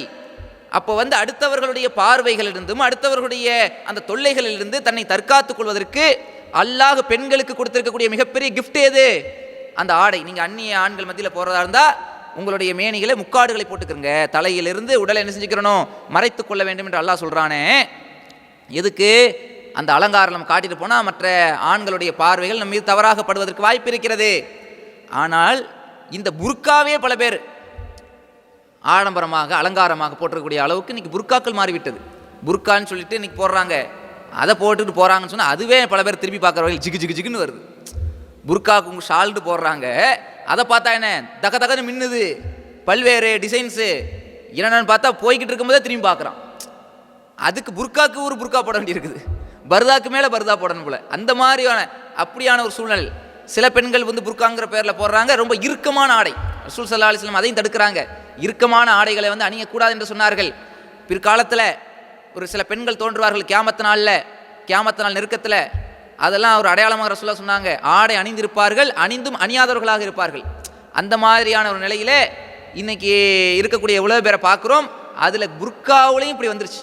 அப்போ அடுத்தவர்களுடைய பார்வைகளிலிருந்தும் அடுத்தவர்களுடைய அந்த தொல்லைகளிலிருந்து தன்னை தற்காத்துக் கொள்வதற்கு அல்லாஹ் பெண்களுக்கு கொடுத்திருக்கக்கூடிய மிகப்பெரிய கிஃப்ட் எது? அந்த ஆடை. நீங்கள் அந்நிய ஆண்கள் மத்தியில் போகிறதா இருந்தால் உங்களுடைய மேனிகளை முக்காடுகளை போட்டுக்கிறங்க, தலையிலிருந்து உடலை என்ன செஞ்சுக்கிறணும், மறைத்து கொள்ள வேண்டும் என்று அல்லாஹ் சொல்கிறானே. எதுக்கு? அந்த அலங்காரம் நம்ம காட்டிட்டு போனால் மற்ற ஆண்களுடைய பார்வைகள் நம்ம மீது தவறாகப்படுவதற்கு வாய்ப்பு இருக்கிறது. ஆனால் இந்த புர்காவே பல பேர் ஆடம்பரமாக அலங்காரமாக போட்டிருக்கக்கூடிய அளவுக்கு இன்றைக்கி புர்காக்கள் மாறிவிட்டது. புர்கான்னு சொல்லிட்டு இன்றைக்கி போடுறாங்க, அதை போட்டுட்டு போகிறாங்கன்னு சொன்னால் அதுவே பல பேர் திரும்பி பார்க்குறவர்கள் ஜிகு ஜிகு ஜிகுன்னு வருது. புர்காவுக்கு உங்கள் ஷால்ட்டு போடுறாங்க, அதை பார்த்தா என்ன தக தகன்னு மின்னுது, பல்வேறு டிசைன்ஸு என்னென்னு பார்த்தா போய்கிட்டு இருக்கும்போதே திரும்பி பார்க்குறான். அதுக்கு புர்காவுக்கு ஒரு புர்கா போட வேண்டியிருக்குது, பர்தாக்கு மேலே பர்தா போடணும் போல. அந்த மாதிரியான அப்படியான ஒரு சூழ்நிலை. சில பெண்கள் புர்காங்கிற பேரில் போடுறாங்க ரொம்ப இறுக்கமான ஆடை. ரசூல் ஸல்லல்லாஹு அலைஹி வஸல்லம் அதையும் தடுக்கிறாங்க. இறுக்கமான ஆடைகளை அணியக்கூடாது என்று சொன்னார்கள். பிற்காலத்தில் ஒரு சில பெண்கள் தோன்றுவார்கள் கியாமத்து நாள் நெருக்கத்தில். அதெல்லாம் ஒரு அடையாளமாக ரசூலுல்லாஹ் சொன்னாங்க. ஆடை அணிந்திருப்பார்கள், அணிந்தும் அணியாதவர்களாக இருப்பார்கள். அந்த மாதிரியான ஒரு நிலையில இன்னைக்கு இருக்கக்கூடிய எவ்வளோ பேரை பார்க்குறோம். அதில் புர்காவுலையும் இப்படி வந்துருச்சு.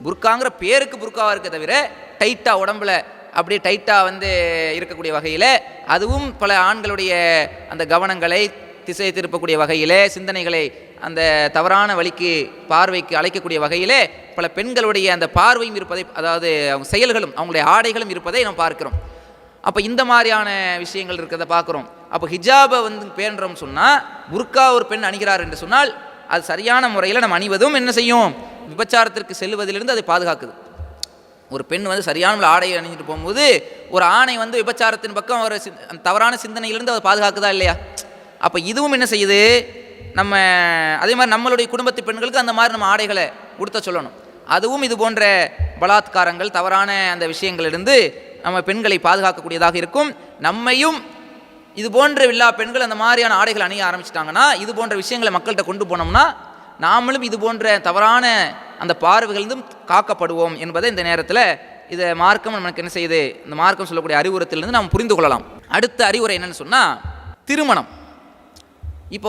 புர்காங்கிற பேருக்கு புர்காவாக இருக்க தவிர டைட்டாக உடம்புல அப்படியே டைட்டாக இருக்கக்கூடிய வகையில், அதுவும் பல ஆண்களுடைய அந்த கவனங்களை திசை திருப்பக்கூடிய வகையில், சிந்தனைகளை அந்த தவறான வழிக்கு பார்வைக்கு அழைக்கக்கூடிய வகையில் பல பெண்களுடைய அந்த பார்வையும் இருப்பதை, அதாவது அவங்க செயல்களும் அவங்களுடைய ஆடைகளும் இருப்பதை நாம் பார்க்கிறோம். அப்போ இந்த மாதிரியான விஷயங்கள் இருக்கிறத பார்க்குறோம். அப்போ ஹிஜாபை பேணுறோம்னு சொன்னால், புர்கா ஒரு பெண் அணிகிறார் என்று சொன்னால் அது சரியான முறையில் நம்ம அணிவதும் என்ன செய்யும், விபச்சாரத்திற்கு செல்வதிலிருந்து அதை பாதுகாக்குது. ஒரு பெண் சரியான ஆடையை அணிஞ்சிட்டு போகும்போது ஒரு ஆணை விபச்சாரத்தின் பக்கம் ஒரு தவறான சிந்தனையிலிருந்து அதை பாதுகாக்குதா இல்லையா? அப்போ இதுவும் என்ன செய்யுது, நம்ம அதே மாதிரி நம்மளுடைய குடும்பத்து பெண்களுக்கு அந்த மாதிரி நம்ம ஆடைகளை உடுத்த சொல்லணும். அதுவும் இது போன்ற பலாத்காரங்கள் தவறான அந்த விஷயங்களிலிருந்து நம்ம பெண்களை பாதுகாக்கக்கூடியதாக இருக்கும். நம்மையும் இது போன்ற எல்லா பெண்கள் அந்த மாதிரியான ஆடைகள் அணிய ஆரம்பிச்சிட்டாங்கன்னா, இது போன்ற விஷயங்களை மக்கள்கிட்ட கொண்டு போனோம்னா நாமளும் இது போன்ற தவறான அந்த பார்வைகளிலும் காக்கப்படுவோம் என்பதை இந்த நேரத்தில் இதை மார்க்கம் நமக்கு என்ன செய்யுது, இந்த மார்க்கம் சொல்லக்கூடிய அறிவுரைத்திலிருந்து நாம் புரிந்து கொள்ளலாம். அடுத்த அறிவுரை என்னன்னு சொன்னால், திருமணம். இப்போ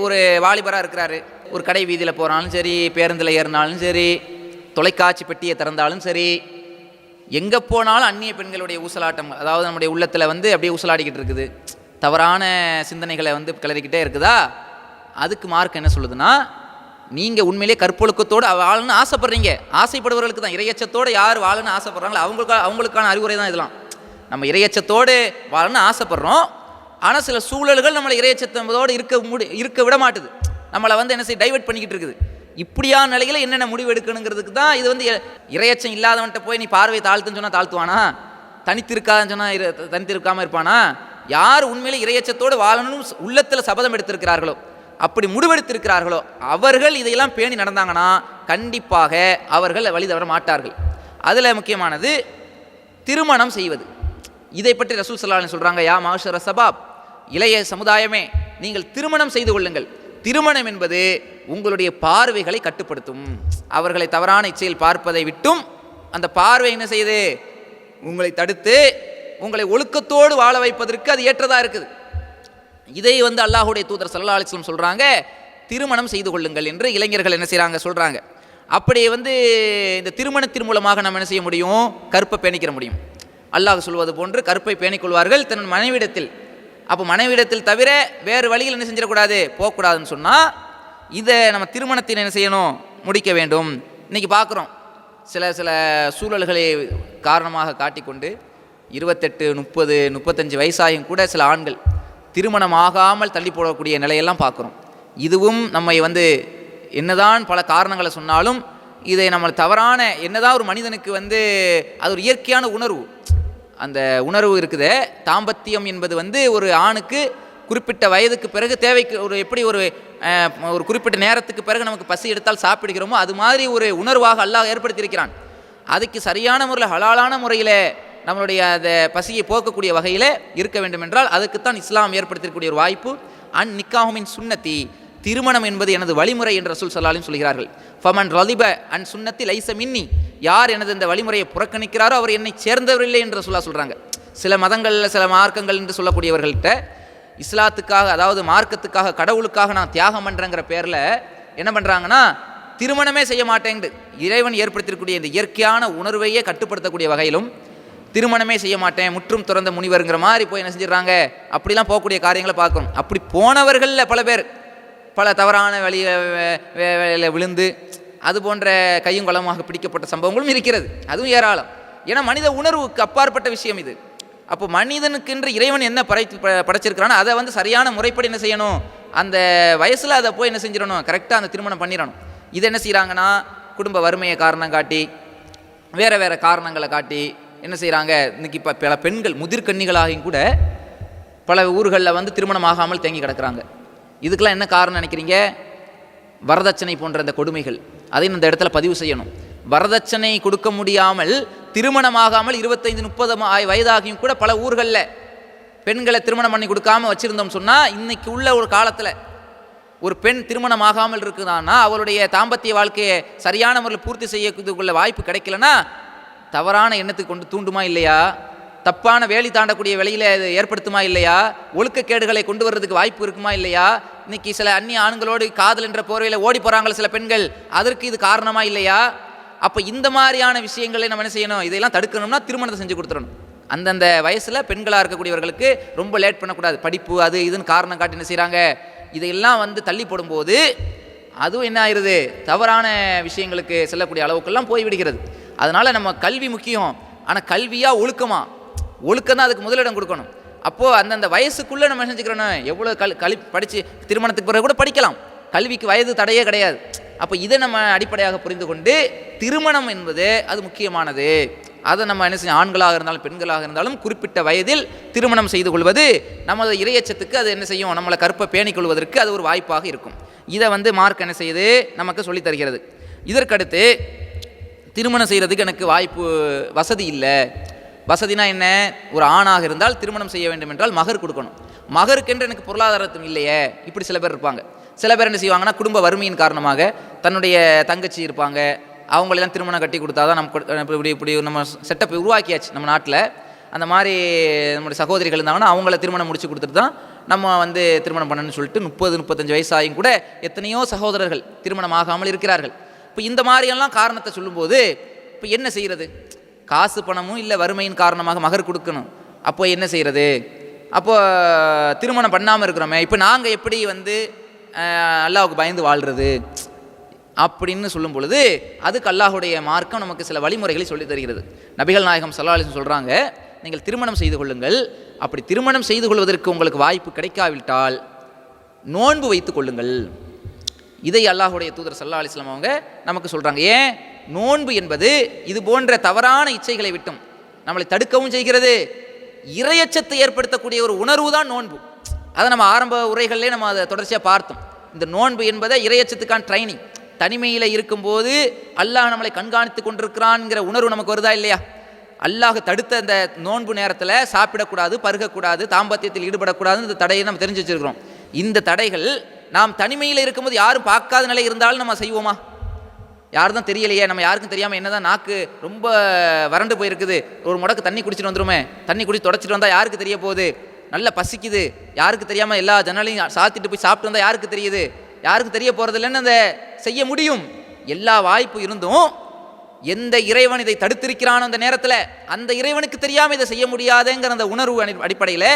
ஒரு வாலிபராக இருக்கிறாரு, ஒரு கடை வீதியில் போகிறாலும் சரி, பேருந்தில் ஏறினாலும் சரி, தொலைக்காட்சி பெட்டியை திறந்தாலும் சரி, எங்கே போனாலும் அந்நிய பெண்களுடைய ஊசலாட்டம், அதாவது நம்முடைய உள்ளத்தில் அப்படியே ஊசலாடிக்கிட்டு இருக்குது, தவறான சிந்தனைகளை கிளறிக்கிட்டே இருக்குதா. அதுக்கு மார்க் என்ன சொல்லுதுன்னா, நீங்கள் உண்மையிலே கற்பொழுக்கத்தோடு வாழணும்னு ஆசைப்படுறீங்க, ஆசைப்படுபவர்களுக்கு தான், இறையச்சத்தோடு யார் வாழணும்னு ஆசைப்படுறாங்களோ அவங்களுக்கான அறிவுரை தான் இதெல்லாம். நம்ம இறையச்சத்தோடு வாழணும்னு ஆசைப்படுறோம், ஆனால் சில சூழல்கள் நம்மளை இறையச்சத்தோடு இருக்க விட மாட்டுது, நம்மளை என்ன செய்ய டைவெர்ட் பண்ணிக்கிட்டு இருக்குது. இப்படியான நிலையில் என்னென்ன முடிவு எடுக்கணுங்கிறதுக்கு தான் இது. இறையச்சம் இல்லாதவன்ட்ட போய் நீ பார்வை தாழ்த்துன்னு சொன்னால் தாழ்த்துவானா? தனித்திருக்காதுன்னு சொன்னால் தனித்திருக்காமல் இருப்பானா? யார் உண்மையிலே இறையச்சத்தோடு வாழணும் உள்ளத்தில் சபதம் எடுத்திருக்கிறார்களோ, அப்படி முடிவெடுத்திருக்கிறார்களோ, அவர்கள் இதையெல்லாம் பேணி நடந்தாங்கன்னா கண்டிப்பாக அவர்கள் வழி தவற மாட்டார்கள். அதில் முக்கியமானது திருமணம் செய்வது. இதை பற்றி ரசூல் ஸல்லல்லாஹு அலைஹி வஸல்லம் சொல்கிறாங்க, யா மாஷர சபாப், இளைய சமுதாயமே நீங்கள் திருமணம் செய்து கொள்ளுங்கள். திருமணம் என்பது உங்களுடைய பார்வைகளை கட்டுப்படுத்தும். அவர்களை தவறான இச்சையில் பார்ப்பதை விட்டும் அந்த பார்வை என்ன செய்யுது, உங்களை தடுத்து உங்களை ஒழுக்கத்தோடு வாழ வைப்பதற்கு அது ஏற்றதாக இருக்குது. இதை அல்லாஹ்வுடைய தூதர் ஸல்லல்லாஹு அலைஹி வஸல்லம் சொல்கிறாங்க, திருமணம் செய்து கொள்ளுங்கள் என்று இளைஞர்கள் என்ன செய்கிறாங்க சொல்கிறாங்க. அப்படி இந்த திருமணத்தின் மூலமாக நம்ம என்ன செய்ய முடியும், கற்பை பேணிக்கிற முடியும். அல்லாஹ் சொல்வது போன்று கற்பை பேணிக்கொள்வார்கள் தன் மனைவிடத்தில். அப்போ மனைவிடத்தில் தவிர வேறு வழியில் என்ன செஞ்சிடக்கூடாது, போகக்கூடாதுன்னு சொன்னால் இதை நம்ம திருமணத்தில் என்ன செய்யணும், முடிக்க வேண்டும். இன்றைக்கி பார்க்குறோம், சில சூழல்களை காரணமாக காட்டிக்கொண்டு 28, 30, 35 வயசாயும் கூட சில ஆண்கள் திருமணம் ஆகாமல் தள்ளி போடக்கூடிய நிலையெல்லாம் பார்க்குறோம். இதுவும் நம்மை என்னதான் பல காரணங்களை சொன்னாலும் இதை நம்ம தவறான, என்னதான் ஒரு மனிதனுக்கு அது ஒரு இயற்கையான உணர்வு, அந்த உணர்வு இருக்குது. தாம்பத்தியம் என்பது ஒரு ஆணுக்கு குறிப்பிட்ட வயதுக்கு பிறகு தேவைக்கு எப்படி ஒரு குறிப்பிட்ட நேரத்துக்கு பிறகு நமக்கு பசி எடுத்தால் சாப்பிடுகிறோமோ அது மாதிரி ஒரு உணர்வாக அல்லாஹ் ஏற்படுத்தியிருக்கிறான். அதுக்கு சரியான முறையில் ஹலாலான முறையில் நம்மளுடைய அந்த பசியை போக்கக்கூடிய வகையில் இருக்க வேண்டும் என்றால் அதுக்குத்தான் இஸ்லாம் ஏற்படுத்தியிருக்கக்கூடிய ஒரு வாய்ப்பு. நிக்காஹுமின் சுன்னத்தி, திருமணம் என்பது எனது வழிமுறை என்று ரசூல் ஸல்லல்லாஹு அலைஹி வஸல்லம் சொல்கிறார்கள். ஃபமன் ரலிப அன் சுன்னத்தி லைஸ மின்னி, யார் எனது இந்த வழிமுறையை புறக்கணிக்கிறாரோ அவர் என்னை சேர்ந்தவரில்லை என்று ரசூலுல்லாஹ் சொல்கிறாங்க. சில மதங்களில் சில மார்க்கங்கள் என்று சொல்லக்கூடியவர்கள்ட்ட இஸ்லாத்துக்காக, அதாவது மார்க்கத்துக்காக, கடவுளுக்காக நான் தியாகம் பண்ணுறேங்கிற பேரில் என்ன பண்ணுறாங்கன்னா, திருமணமே செய்ய மாட்டேங்குது. இறைவன் ஏற்படுத்தியிருக்கக்கூடிய இந்த இயற்கையான உணர்வையே கட்டுப்படுத்தக்கூடிய வகையிலும் திருமணமே செய்ய மாட்டேன், முற்றும் துறந்த முனிவருங்கிற மாதிரி போய் என்ன செஞ்சிடறாங்க, அப்படிலாம் போகக்கூடிய காரியங்களை பார்க்கணும். அப்படி போனவர்களில் பல பேர் பல தவறான வழியில் விழுந்து அது போன்ற கையும் களமாக பிடிக்கப்பட்ட சம்பவங்களும் இருக்கிறது. அதுவும் ஏராளம். ஏன்னா மனித உணர்வுக்கு அப்பாற்பட்ட விஷயம் இது. அப்போ மனிதனுக்கென்று இறைவன் என்ன படைச்சிருக்கிறானோ அதை சரியான முறைப்படி என்ன செய்யணும், அந்த வயசில் அதை போய் என்ன செஞ்சிடணும், கரெக்டாக அந்த திருமணம் பண்ணிடணும். இது என்ன செய்கிறாங்கன்னா, குடும்ப வறுமையை காரணம் காட்டி, வேறு காரணங்களை காட்டி என்ன செய்கிறாங்க, இன்றைக்கி இப்போ பல பெண்கள் முதிர்கன்னிகளாகியும் கூட பல ஊர்களில் திருமணம் ஆகாமல் தேங்கி கிடக்கிறாங்க. இதுக்கெல்லாம் என்ன காரணம் நினைக்கிறீங்க? வரதட்சணை போன்ற அந்த கொடுமைகள். அதையும் இந்த இடத்துல பதிவு செய்யணும். வரதட்சணை கொடுக்க முடியாமல் திருமணமாகாமல் 25-30 வயதாகியும் கூட பல ஊர்களில் பெண்களை திருமணம் பண்ணி கொடுக்காமல் வச்சுருந்தோம் சொன்னால், இன்றைக்கி உள்ள ஒரு காலத்தில் ஒரு பெண் திருமணம் ஆகாமல் இருக்குதான்னா அவளுடைய தாம்பத்திய வாழ்க்கையை சரியான முறையில் பூர்த்தி செய்யறதுக்குள்ள வாய்ப்பு கிடைக்கலன்னா தவறான எண்ணத்துக்கு கொண்டு தூண்டுமா இல்லையா? தப்பான வேலி தாண்டக்கூடிய வேலையில் இது ஏற்படுத்துமா இல்லையா? ஒழுக்கக்கேடுகளை கொண்டு வர்றதுக்கு வாய்ப்பு இருக்குமா இல்லையா? இன்னைக்கு சில அந்நிய ஆண்களோடு காதல் என்ற போர்வையில் ஓடி போகிறாங்க சில பெண்கள், அதற்கு இது காரணமா இல்லையா? அப்போ இந்த மாதிரியான விஷயங்களை நம்ம என்ன செய்யணும்? இதெல்லாம் தடுக்கணும்னா திருமணத்தை செஞ்சு கொடுத்துடணும். அந்தந்த வயசில் பெண்களாக இருக்கக்கூடியவர்களுக்கு ரொம்ப லேட் பண்ணக்கூடாது. படிப்பு அது இதுன்னு காரணம் காட்டி என்ன செய்கிறாங்க, இதையெல்லாம் வந்து தள்ளி போடும்போது அதுவும் என்ன ஆயிடுது, தவறான விஷயங்களுக்கு செல்லக்கூடிய அளவுக்கெல்லாம் போய்விடுகிறது. அதனால் நம்ம கல்வி முக்கியம். ஆனால் கல்வியா ஒழுக்கமா? ஒழுக்கம் தான் அதுக்கு முதலிடம் கொடுக்கணும். அப்போது அந்தந்த வயசுக்குள்ளே நம்ம செஞ்சுக்கிறோம். எவ்வளோ படித்து திருமணத்துக்கு பிறகு கூட படிக்கலாம், கல்விக்கு வயது தடையே கிடையாது. அப்போ இதை நம்ம அடிப்படையாக புரிந்து கொண்டு திருமணம் என்பது அது முக்கியமானது. அதை நம்ம என்ன செய்ய, ஆண்களாக இருந்தாலும் பெண்களாக இருந்தாலும் குறிப்பிட்ட வயதில் திருமணம் செய்து கொள்வது நமது இறையச்சத்துக்கு அது என்ன செய்யும், நம்மளை கற்பை பேணிக் கொள்வதற்கு அது ஒரு வாய்ப்பாக இருக்கும். இதை வந்து மார்க் என்ன செய்யுது, நமக்கு சொல்லித் தருகிறது. இதற்கடுத்து திருமணம் செய்கிறதுக்கு எனக்கு வாய்ப்பு வசதி இல்லை. வசதினா என்ன? ஒரு ஆணாக இருந்தால் திருமணம் செய்ய வேண்டும் என்றால் மகர் கொடுக்கணும். மகருக்கென்று எனக்கு பொருளாதாரத்தும் இல்லையே, இப்படி சில பேர் இருப்பாங்க. சில பேர் என்ன செய்வாங்கன்னா, குடும்ப வறுமையின் காரணமாக தன்னுடைய தங்கச்சி இருப்பாங்க, அவங்களெல்லாம் திருமணம் கட்டி கொடுத்தா தான் நம்ம இப்படி நம்ம செட்டப் உருவாக்கியாச்சு நம்ம நாட்டில். அந்த மாதிரி நம்முடைய சகோதரிகள் இருந்தாங்கன்னா அவங்கள திருமணம் முடிச்சு கொடுத்துட்டு தான் நம்ம வந்து திருமணம் பண்ணணும்னு சொல்லிட்டு 30-35 வயசாயும் கூட எத்தனையோ சகோதரர்கள் திருமணம் ஆகாமல் இருக்கிறார்கள். இப்போ இந்த மாதிரியெல்லாம் காரணத்தை சொல்லும்போது இப்போ என்ன செய்கிறது? காசு பணமும் இல்லை, வறுமையின் காரணமாக மகர் கொடுக்கணும். அப்போ என்ன செய்கிறது? அப்போ திருமணம் பண்ணாமல் இருக்கிறோமே, இப்போ நாங்கள் எப்படி வந்து அல்லாஹ்வுக்கு பயந்து வாழ்கிறது அப்படின்னு சொல்லும் பொழுது அதுக்கு அல்லாஹுடைய மார்க்கம் நமக்கு சில வழிமுறைகளை சொல்லித் தருகிறது. நபிகள் நாயகம் ஸல்லல்லாஹு அலைஹி வஸல்லம் சொல்கிறாங்க, நீங்கள் திருமணம் செய்து கொள்ளுங்கள். அப்படி திருமணம் செய்து கொள்வதற்கு உங்களுக்கு வாய்ப்பு கிடைக்காவிட்டால் நோன்பு வைத்து கொள்ளுங்கள். இதை அல்லாஹுடைய தூதர் ஸல்லல்லாஹு அலைஹி வஸல்லம் அவங்க நமக்கு சொல்கிறாங்க. ஏன்? நோன்பு என்பது இது போன்ற தவறான இச்சைகளை விட்டும் நம்மளை தடுக்கவும் செய்கிறது. இறையச்சத்தை ஏற்படுத்தக்கூடிய ஒரு உணர்வு தான் நோன்பு. அதை நம்ம ஆரம்ப உரைகளிலே நம்ம அதை தொடர்ச்சியாக பார்த்தோம். இந்த நோன்பு என்பதை இறையச்சத்துக்கான ட்ரைனிங். தனிமையில் இருக்கும்போது அல்லாஹ் நம்மளை கண்காணித்து கொண்டிருக்கிறான்ங்கிற உணர்வு நமக்கு வருதா இல்லையா? அல்லாஹ் தடுத்த அந்த நோன்பு நேரத்தில் சாப்பிடக்கூடாது, பருகக்கூடாது, தாம்பத்தியத்தில் ஈடுபடக்கூடாதுன்னு இந்த தடையை நம்ம தெரிஞ்சு வச்சுருக்கிறோம். இந்த தடைகள் நாம் தனிமையில் இருக்கும்போது யாரும் பார்க்காத நிலை இருந்தாலும் நம்ம செய்வோமா? யாரும் தான் தெரியலையே, நம்ம யாருக்கும் தெரியாமல் என்ன தான் நாக்கு ரொம்ப வறண்டு போயிருக்குது, ஒரு முடக்கு தண்ணி குடிச்சிட்டு வந்துடுமே, தண்ணி குடிச்சு தொடச்சிட்டு வந்தால் யாருக்கு தெரிய போகுது? நல்லா பசிக்குது, யாருக்கு தெரியாமல் எல்லா ஜன்னலையும் சாத்திட்டு போய் சாப்பிட்டு வந்தால் யாருக்கு தெரியுது? யாருக்கு தெரிய போகிறதில்லன்னு அந்த செய்ய முடியும். எல்லா வாய்ப்பு இருந்தும் எந்த இறைவன் இதை தடுத்திருக்கிறானோ அந்த நேரத்தில் அந்த இறைவனுக்கு தெரியாமல் இதை செய்ய முடியாதுங்கிற அந்த உணர்வு அடிப்படையில்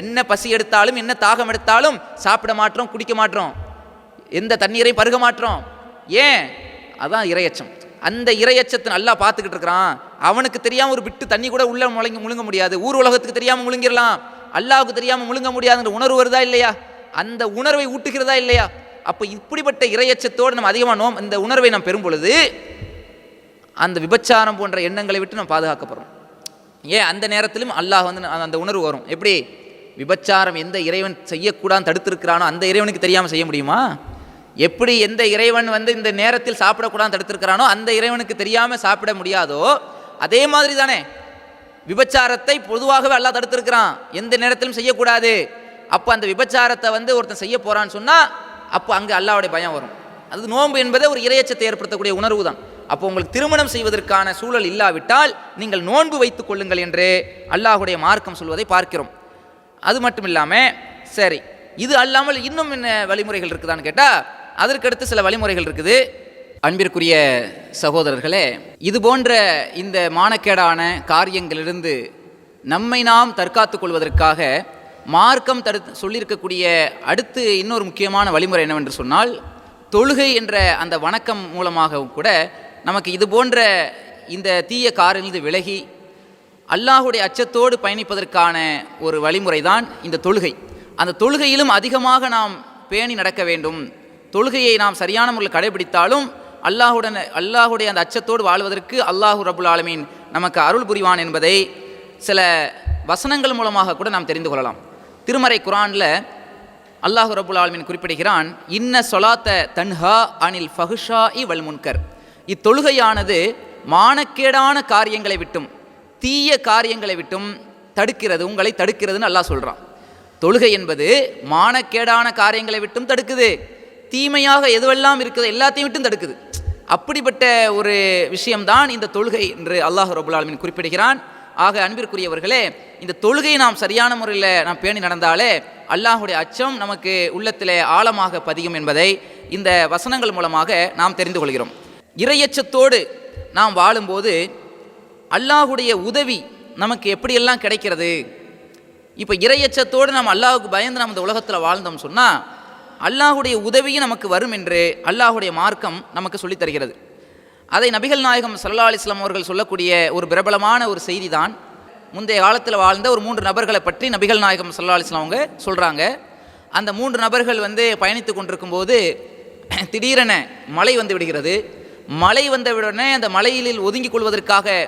என்ன பசி எடுத்தாலும் என்ன தாகம் எடுத்தாலும் சாப்பிட மாட்டோம், குடிக்க மாட்டோம், எந்த தண்ணீரையும் பருக மாட்டோம். ஏன்? அதான் இறையச்சம். அந்த இறையச்சத்தை நல்லா பார்த்துக்கிட்டு இருக்கிறான். அவனுக்கு தெரியாமல் ஒரு விட்டு தண்ணி கூட உள்ள முழுங்க முடியாது. ஊர் உலகத்துக்கு தெரியாமல் முழுங்கிடலாம், அல்லாஹ்வுக்கு தெரியாமல் முழுங்க முடியாதுங்கிற உணர்வு வருதா இல்லையா? அந்த உணர்வை ஊட்டுகிறதா இல்லையா? அப்போ இப்படிப்பட்ட இறையச்சத்தோடு நம்ம அதிகமாக இந்த உணர்வை நாம் பெறும் பொழுது அந்த விபச்சாரம் போன்ற எண்ணங்களை விட்டு நம்ம பாதுகாக்கப்படுறோம். ஏன்? அந்த நேரத்திலும் அல்லாஹ் வந்து அந்த உணர்வு வரும். எப்படி? விபச்சாரம் எந்த இறைவன் செய்யக்கூடாதுன்னு தடுத்திருக்கிறானோ அந்த இறைவனுக்கு தெரியாமல் செய்ய முடியுமா? எப்படி எந்த இறைவன் வந்து இந்த நேரத்தில் சாப்பிடக்கூடாதுன்னு தடுத்திருக்கிறானோ அந்த இறைவனுக்கு தெரியாமல் சாப்பிட முடியாதோ அதே மாதிரி தானே விபச்சாரத்தை பொதுவாகவே அல்லாஹ் தடுத்திருக்கிறான், எந்த நேரத்திலும் செய்யக்கூடாது. அப்போ அந்த விபச்சாரத்தை வந்து ஒருத்தன் செய்ய போகிறான்னு சொன்னால் அப்போ அங்கே அல்லாஹ்வுடைய பயம் வரும். அது நோன்பு என்பதே ஒரு இறையச்சத்தை ஏற்படுத்தக்கூடிய உணர்வு தான். அப்போ உங்களுக்கு திருமணம் செய்வதற்கான சூழல் இல்லாவிட்டால் நீங்கள் நோன்பு வைத்துக் கொள்ளுங்கள் என்று அல்லாஹ்வுடைய மார்க்கம் சொல்வதை பார்க்கிறோம். அது மட்டும் இல்லாமல் சரி, இது அல்லாமல் இன்னும் என்ன வழிமுறைகள் இருக்குதான்னு கேட்டால் அதற்கடுத்து சில வழிமுறைகள் இருக்குது. அன்பிற்குரிய சகோதரர்களே, இது போன்ற இந்த மானக்கேடான காரியங்களிலிருந்து நம்மை நாம் தற்காத்துக் கொள்வதற்காக மார்க்கம் சொல்லியிருக்கக்கூடிய அடுத்து இன்னொரு முக்கியமான வழிமுறை என்னவென்று சொன்னால், தொழுகை என்ற அந்த வணக்கம் மூலமாக கூட நமக்கு இது போன்ற இந்த தீய காரிலிருந்து விலகி அல்லாஹுடைய அச்சத்தோடு பயணிப்பதற்கான ஒரு வழிமுறை தான் இந்த தொழுகை. அந்த தொழுகையிலும் அதிகமாக நாம் பேணி நடக்க வேண்டும். தொழுகையை நாம் சரியான முறையில் கடைபிடித்தாலும் அல்லாஹுடைய அந்த அச்சத்தோடு வாழ்வதற்கு அல்லாஹு ரப்புல் ஆலமீன் நமக்கு அருள் புரிவான் என்பதை சில வசனங்கள் மூலமாக கூட நாம் தெரிந்து கொள்ளலாம். திருமறை குர்ஆனில் அல்லாஹு ரப்புல் ஆலமீன் குறிப்பிடுகிறான், இன்ன சொலாத்த தன்ஹா அனில் ஃபஹ்ஷாஇ வல் முன்கர். இத்தொழுகையானது மானக்கேடான காரியங்களை விட்டும் தீய காரியங்களை விட்டும் தடுக்கிறது, உங்களை தடுக்கிறதுன்னு அல்லாஹ் சொல்கிறான். தொழுகை என்பது மானக்கேடான காரியங்களை விட்டும் தடுக்குது, தீமையாக எதுவெல்லாம் இருக்குது எல்லாத்தையும் விட்டும் தடுக்குது. அப்படிப்பட்ட ஒரு விஷயம்தான் இந்த தொழுகை என்று அல்லாஹ் ரப்புல் ஆலமீன் குறிப்பிடுகிறான். ஆக அன்பிற்குரியவர்களே, இந்த தொழுகையை நாம் சரியான முறையில் நாம் பேணி நடந்தாலே அல்லாஹுடைய அச்சம் நமக்கு உள்ளத்திலே ஆழமாக பதியும் என்பதை இந்த வசனங்கள் மூலமாக நாம் தெரிந்து கொள்கிறோம். இறையச்சத்தோடு நாம் வாழும்போது அல்லாஹுடைய உதவி நமக்கு எப்படியெல்லாம் கிடைக்கிறது? இப்போ இறையச்சத்தோடு நாம் அல்லாஹுக்கு பயந்து நம்ம இந்த உலகத்தில் வாழ்ந்தோம் சொன்னால் அல்லாஹுடைய உதவியும் நமக்கு வரும் என்று அல்லாஹுடைய மார்க்கம் நமக்கு சொல்லித் தருகிறது. அதை நபிகள் நாயகம் ஸல்லல்லாஹு அலைஹி வஸல்லம் அவர்கள் சொல்லக்கூடிய ஒரு பிரபலமான ஒரு செய்தி தான். முந்தைய காலத்தில் வாழ்ந்த ஒரு 3 நபர்களை பற்றி நபிகள் நாயகம் ஸல்லல்லாஹு அலைஹி வஸல்லம் அவங்க சொல்கிறாங்க. அந்த 3 நபர்கள் பயணித்து கொண்டிருக்கும் போது திடீரென மழை வந்து விடுகிறது. மழை வந்த உடனே அந்த மலையில் ஒதுங்கிக் கொள்வதற்காக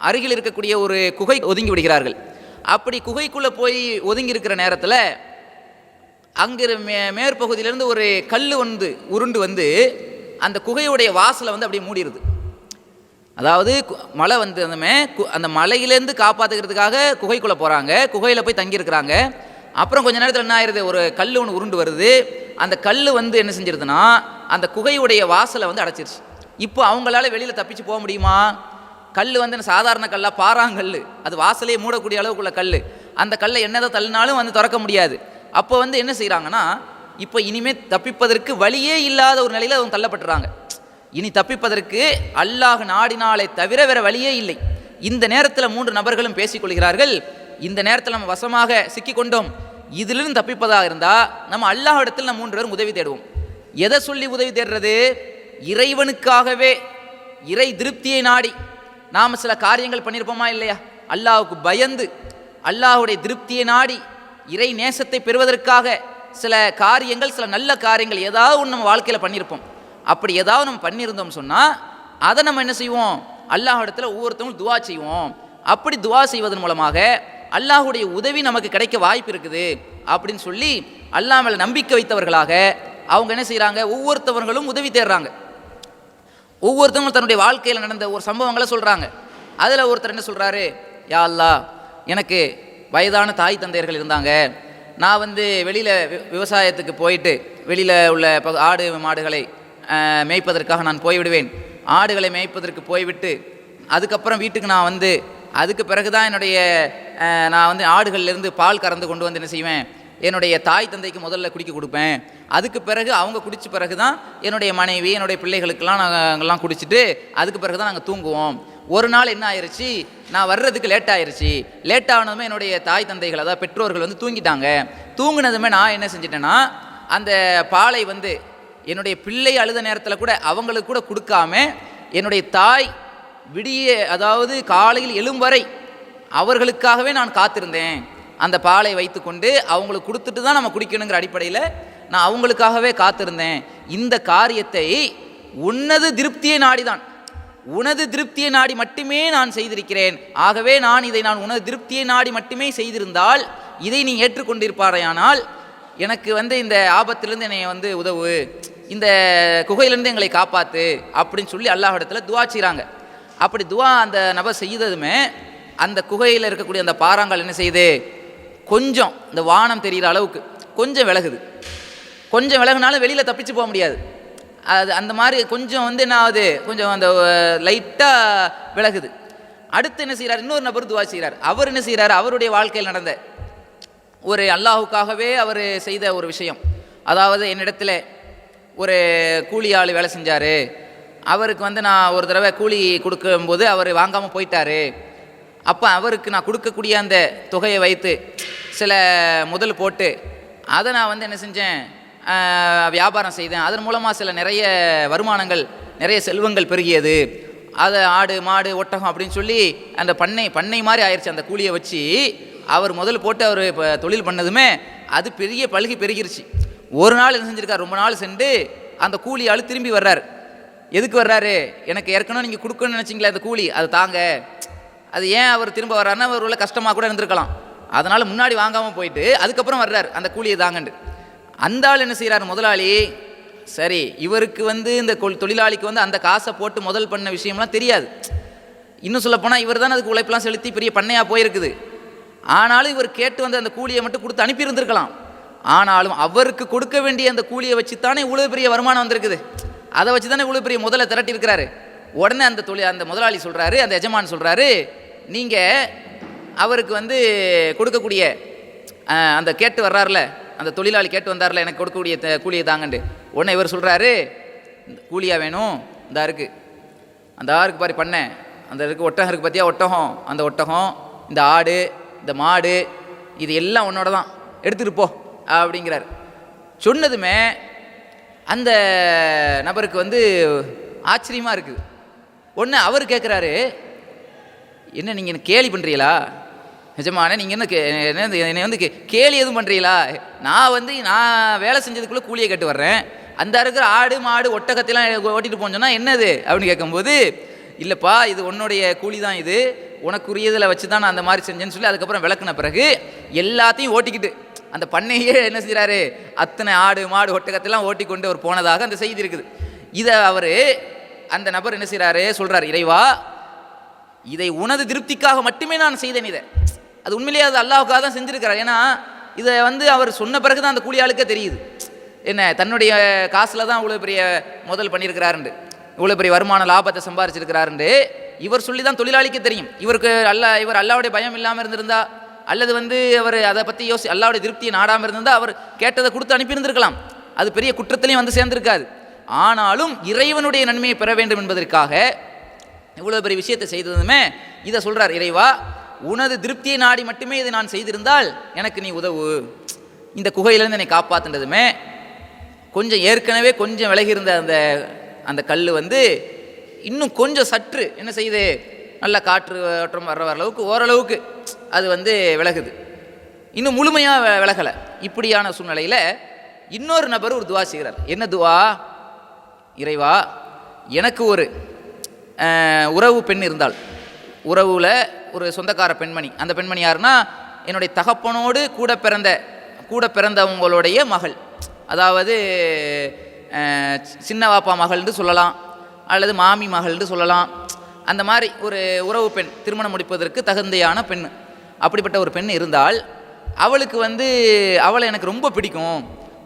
அருகில் இருக்கக்கூடிய ஒரு குகை ஒதுங்கி விடுகிறார்கள். அப்படி குகைக்குள்ளே போய் ஒதுங்கி இருக்கிற நேரத்தில் அங்கே மேற்பகுதியிலேருந்து ஒரு கல் உருண்டு வந்து அந்த குகையுடைய வாசலை அப்படியே மூடிடுது. அதாவது மழை அந்த மலையிலேருந்து காப்பாற்றுக்கிறதுக்காக குகைக்குள்ளே போகிறாங்க, குகையில் போய் தங்கியிருக்கிறாங்க. அப்புறம் கொஞ்ச நேரத்தில் என்ன ஆயிடுது, ஒரு கல் ஒன்று உருண்டு வருது. அந்த கல் என்ன செஞ்சிருதுன்னா அந்த குகையுடைய வாசலை அடைச்சிருச்சு. இப்போ அவங்களால வெளியில் தப்பிச்சு போக முடியுமா? கல் சாதாரண கல்லா, பாறாங்கல், அது வாசலையே மூடக்கூடிய அளவுக்குள்ள கல். அந்த கல்லை என்னதான் தள்ளினாலும் திறக்க முடியாது. அப்போ என்ன செய்கிறாங்கன்னா, இப்போ இனிமேல் தப்பிப்பதற்கு வழியே இல்லாத ஒரு நிலையில் அவங்க தள்ளப்பட்டுறாங்க. இனி தப்பிப்பதற்கு அல்லாஹ் நாடினாலே தவிர வேற வழியே இல்லை. இந்த நேரத்தில் 3 நபர்களும் பேசிக்கொள்கிறார்கள். இந்த நேரத்தில் நம்ம வசமாக சிக்கி கொண்டோம், இதிலிருந்து தப்பிப்பதாக இருந்தால் நம்ம அல்லாஹ் இடத்தில் நம்ம 3 பேரும் உதவி தேடுவோம். எதை சொல்லி உதவி தேடுறது? இறைவனுக்காகவே, இறை திருப்தியை நாடி நாம் சில காரியங்கள் பண்ணியிருப்போமா இல்லையா? அல்லாஹுக்கு பயந்து அல்லாஹுடைய திருப்தியை நாடி இறை நேசத்தை பெறுவதற்காக சில காரியங்கள், சில நல்ல காரியங்கள் ஏதாவது ஒன்று நம்ம வாழ்க்கையில் பண்ணியிருப்போம். அப்படி ஏதாவது நம்ம பண்ணியிருந்தோம் சொன்னால் அதை நம்ம என்ன செய்வோம்? அல்லாஹ் இடத்துல ஒவ்வொருத்தவங்களும் துவா செய்வோம். அப்படி துவா செய்வதன் மூலமாக அல்லாஹுடைய உதவி நமக்கு கிடைக்க வாய்ப்பு இருக்குது அப்படின்னு சொல்லி அல்லாஹ் மேல நம்பிக்கை வைத்தவர்களாக அவங்க என்ன செய்கிறாங்க? ஒவ்வொருத்தவர்களும் உதவி தேடுறாங்க. ஒவ்வொருத்தவங்களும் தன்னுடைய வாழ்க்கையில் நடந்த ஒரு சம்பவங்களை சொல்கிறாங்க. அதில் ஒருத்தர் என்ன சொல்கிறாரு, யா அல்லாஹ், எனக்கு வயதான தாய் தந்தையர்கள் இருந்தாங்க. நான் வெளியில் விவசாயத்துக்கு போயிட்டு வெளியில் உள்ள ஆடு மாடுகளை மேய்ப்பதற்காக நான் போய்விடுவேன். ஆடுகளை மேய்ப்பதற்கு போய்விட்டு அதுக்கப்புறம் வீட்டுக்கு நான் அதுக்கு பிறகு தான் நான் ஆடுகள்லேருந்து பால் கறந்து கொண்டு என்ன செய்வேன், என்னுடைய தாய் தந்தைக்கு முதல்ல குடிக்க கொடுப்பேன். அதுக்கு பிறகு அவங்க குடித்த பிறகு தான் என்னுடைய மனைவி, என்னுடைய பிள்ளைகளுக்கெல்லாம் நாங்கள்லாம் குடிச்சிட்டு அதுக்கு பிறகு தான் நாங்கள் தூங்குவோம். ஒரு நாள் என்ன ஆயிடுச்சு, நான் வர்றதுக்கு லேட் ஆயிடுச்சு. லேட்டானதுமே என்னுடைய தாய் தந்தைகள், அதாவது பெற்றோர்கள் தூங்கிட்டாங்க. தூங்கினதுமே நான் என்ன செஞ்சிட்டேன்னா, அந்த பாலை என்னுடைய பிள்ளை அழுத நேரத்தில் கூட அவங்களுக்கு கூட கொடுக்காம என்னுடைய தாய் விடிய, அதாவது காலையில் எழும் வரை அவர்களுக்காகவே நான் காத்திருந்தேன். அந்த பாலை வைத்து கொண்டு அவங்களுக்கு கொடுத்துட்டு தான் நம்ம குடிக்கணுங்கிற அடிப்படையில் நான் அவங்களுக்காகவே காத்திருந்தேன். இந்த காரியத்தை உனது திருப்தியை நாடிதான், உனது திருப்தியை நாடி மட்டுமே நான் செய்திருக்கிறேன். ஆகவே இதை நான் உனது திருப்தியை நாடி மட்டுமே செய்திருந்தால் இதை நீ ஏற்றுக்கொண்டிருப்பாரையானால் எனக்கு இந்த ஆபத்திலிருந்து என்னை உதவு, இந்த குகையிலிருந்து எங்களை காப்பாற்று அப்படின்னு சொல்லி அல்லாஹ் இடத்துல துவா செய்கிறாங்க. அப்படி துவா அந்த நபர் செய்ததுமே அந்த குகையில் இருக்கக்கூடிய அந்த பாறாங்கல் என்ன செய்யுது, கொஞ்சம் இந்த வானம் தெரிகிற அளவுக்கு கொஞ்சம் விலகுது. கொஞ்சம் விலகுனாலும் வெளியில் தப்பிச்சு போக முடியாது. அது அந்த மாதிரி கொஞ்சம் என்ன ஆகுது, கொஞ்சம் அந்த லைட்டாக விலகுது. அடுத்து என்ன செய்கிறார், இன்னொரு நபர் துவா செய்கிறார். அவர் என்ன செய்கிறார், அவருடைய வாழ்க்கையில் நடந்த ஒரு அல்லாஹுக்காகவே அவர் செய்த ஒரு விஷயம். அதாவது என்னிடத்தில் ஒரு கூலி ஆள் வேலை செஞ்சார். அவருக்கு நான் ஒரு தடவை கூலி கொடுக்கும்போது அவர் வாங்காமல் போயிட்டார். அப்போ அவருக்கு நான் கொடுக்கக்கூடிய அந்த தொகையை வைத்து சில முதல் போட்டு அதை நான் என்ன செஞ்சேன், வியாபாரம் செய்தேன். அதன் மூலமாக சில நிறைய வருமானங்கள், நிறைய செல்வங்கள் பெருகியது. அதை ஆடு மாடு ஒட்டகம் அப்படின்னு சொல்லி அந்த பண்ணை மாதிரி ஆயிடுச்சு. அந்த கூலியை வச்சு அவர் முதல் போட்டு அவர் இப்போ தொழில் பண்ணதுமே அது பெரிய பல்கி பெருகிருச்சு. ஒரு நாள் என்ன செஞ்சுருக்கார், ரொம்ப நாள் சென்று அந்த கூலி ஆள் திரும்பி வர்றார். எதுக்கு வர்றாரு, எனக்கு ஏற்கனவே நீங்கள் கொடுக்கணும்னு நினச்சிங்களா அந்த கூலி, அது தாங்க. அது ஏன் அவர் திரும்ப வர்றாருன்னா அவர் உள்ள கஷ்டமாக கூட இருந்திருக்கலாம். அதனால் முன்னாடி வாங்காமல் போயிட்டு அதுக்கப்புறம் வர்றார் அந்த கூலியை தாங்கண்டு. அந்த ஆள் என்ன செய்கிறார், முதலாளி, சரி இவருக்கு இந்த தொழிலாளிக்கு அந்த காசை போட்டு முதல் பண்ண விஷயம்லாம் தெரியாது. இன்னும் சொல்லப்போனால் இவர் தான் அதுக்கு உழைப்பெல்லாம் செலுத்தி பெரிய பண்ணையாக போயிருக்குது. ஆனாலும் இவர் கேட்டு அந்த கூலியை மட்டும் கொடுத்து அனுப்பியிருந்திருக்கலாம். ஆனாலும் அவருக்கு கொடுக்க வேண்டிய அந்த கூலியை வச்சு தானே இவ்வளோ பெரிய வருமானம் வந்திருக்குது. அதை வச்சு தானே இவ்வளோ பெரிய முதல்ல திரட்டி இருக்கிறாரு. உடனே அந்த முதலாளி சொல்கிறாரு, அந்த எஜமான் சொல்கிறாரு, நீங்கள் அவருக்கு வந்து கொடுக்கக்கூடிய அந்த கேட்டு வர்றாருல, அந்த தொழிலாளி கேட்டு வந்தார்ல, எனக்கு கொடுக்கக்கூடிய கூலியை தாங்கண்டு. உடனே இவர் சொல்கிறாரு, கூலியாக வேணும், இந்த இருக்குது, அந்த ஆருக்கு பாரு பண்ண, அந்த இருக்குது ஒட்டகம் இருக்குது பார்த்தியா, ஒட்டகம், அந்த ஒட்டகம், இந்த ஆடு, இந்த மாடு, இது எல்லாம் உன்னோட தான், எடுத்துகிட்டு போ அப்படிங்கிறார். சொன்னதுமே அந்த நபருக்கு வந்து ஆச்சரியமாக இருக்குது. ஒன்று அவர் கேட்குறாரு, என்ன நீங்கள் என்ன கேலி பண்ணுறீங்களா நிஜமான, நீங்கள் என்ன என்னை வந்து கேலி எதுவும் பண்ணுறீங்களா? நான் வேலை செஞ்சதுக்குள்ளே கூலியை கேட்டு வர்றேன், அந்த இருக்கிற ஆடு மாடு ஒட்டகத்தைலாம் ஓட்டிகிட்டு போனோன்னா என்னது அப்படின்னு கேட்கும்போது, இல்லைப்பா இது உன்னுடைய கூலி தான், இது உனக்குரியதில் வச்சு தான் நான் அந்த மாதிரி செஞ்சேன்னு சொல்லி அதுக்கப்புறம் விளக்குன பிறகு எல்லாத்தையும் ஓட்டிக்கிட்டு அந்த பண்ணையே என்ன செய்கிறாரு, அத்தனை ஆடு மாடு ஒட்டகத்தெல்லாம் ஓட்டி கொண்டு அவர் போனதாக அந்த செய்தி இருக்குது. இதை அவர் அந்த நபர் என்ன செய்கிறாரு சொல்கிறார், இறைவா இதை உனது திருப்திக்காக மட்டுமே நான் செய்தேன், இதை அது உண்மையிலேயே அது அல்லாஹ்வுக்காக தான் செஞ்சுருக்கிறார். ஏன்னா இதை வந்து அவர் சொன்ன பிறகு தான் அந்த கூலியாளுக்கே தெரியுது, என்ன தன்னுடைய காசில் தான் இவ்வளோ பெரிய முதல் பண்ணியிருக்கிறாருண்டு, இவ்வளோ பெரிய வருமான லாபத்தை சம்பாரிச்சிருக்கிறாருண்டு இவர் சொல்லி தான் தொழிலாளிக்கு தெரியும். இவர் அல்லாஹ்வுடைய பயம் இல்லாமல் இருந்திருந்தா, அல்லது வந்து அவர் அதை பற்றி அல்லாஹ்வுடைய திருப்தியை நாடாமல் இருந்திருந்தால் அவர் கேட்டதை கொடுத்து அனுப்பியிருந்திருக்கலாம், அது பெரிய குற்றத்திலையும் வந்து சேர்ந்திருக்காது. ஆனாலும் இறைவனுடைய நன்மையை பெற வேண்டும் என்பதற்காக இவ்வளோ பெரிய விஷயத்தை செய்ததுமே இதை சொல்கிறார், இறைவா உனது திருப்தியை நாடி மட்டுமே இதை நான் செய்திருந்தால் எனக்கு நீ உதவு, இந்த குகையிலேருந்து என்னை காப்பாற்றுனதுமே கொஞ்சம் ஏற்கனவே கொஞ்சம் விலகி இருந்த அந்த கல் வந்து இன்னும் கொஞ்சம் சற்று என்ன செய்யுது, நல்ல காற்று ஓட்டம் வர்ற அளவுக்கு ஓரளவுக்கு அது வந்து விலகுது, இன்னும் முழுமையாக விலகலை. இப்படியான சூழ்நிலையில் இன்னொரு நபர் ஒரு துவா செய்கிறார். என்ன துவா, இறைவா எனக்கு ஒரு உறவு பெண் இருந்தால், உறவில் ஒரு சொந்தக்கார பெண்மணி, அந்த பெண்மணி யாருன்னா என்னுடைய தகப்பனோடு கூட பிறந்தவங்களுடைய மகள், அதாவது சின்ன வாப்பா மகள்னு சொல்லலாம், அல்லது மாமி மகள்னு சொல்லலாம். அந்த மாதிரி ஒரு உறவு பெண், திருமணம் முடிப்பதற்கு தகுந்தையான பெண், அப்படிப்பட்ட ஒரு பெண் இருந்தால் அவளுக்கு வந்து அவளை எனக்கு ரொம்ப பிடிக்கும்,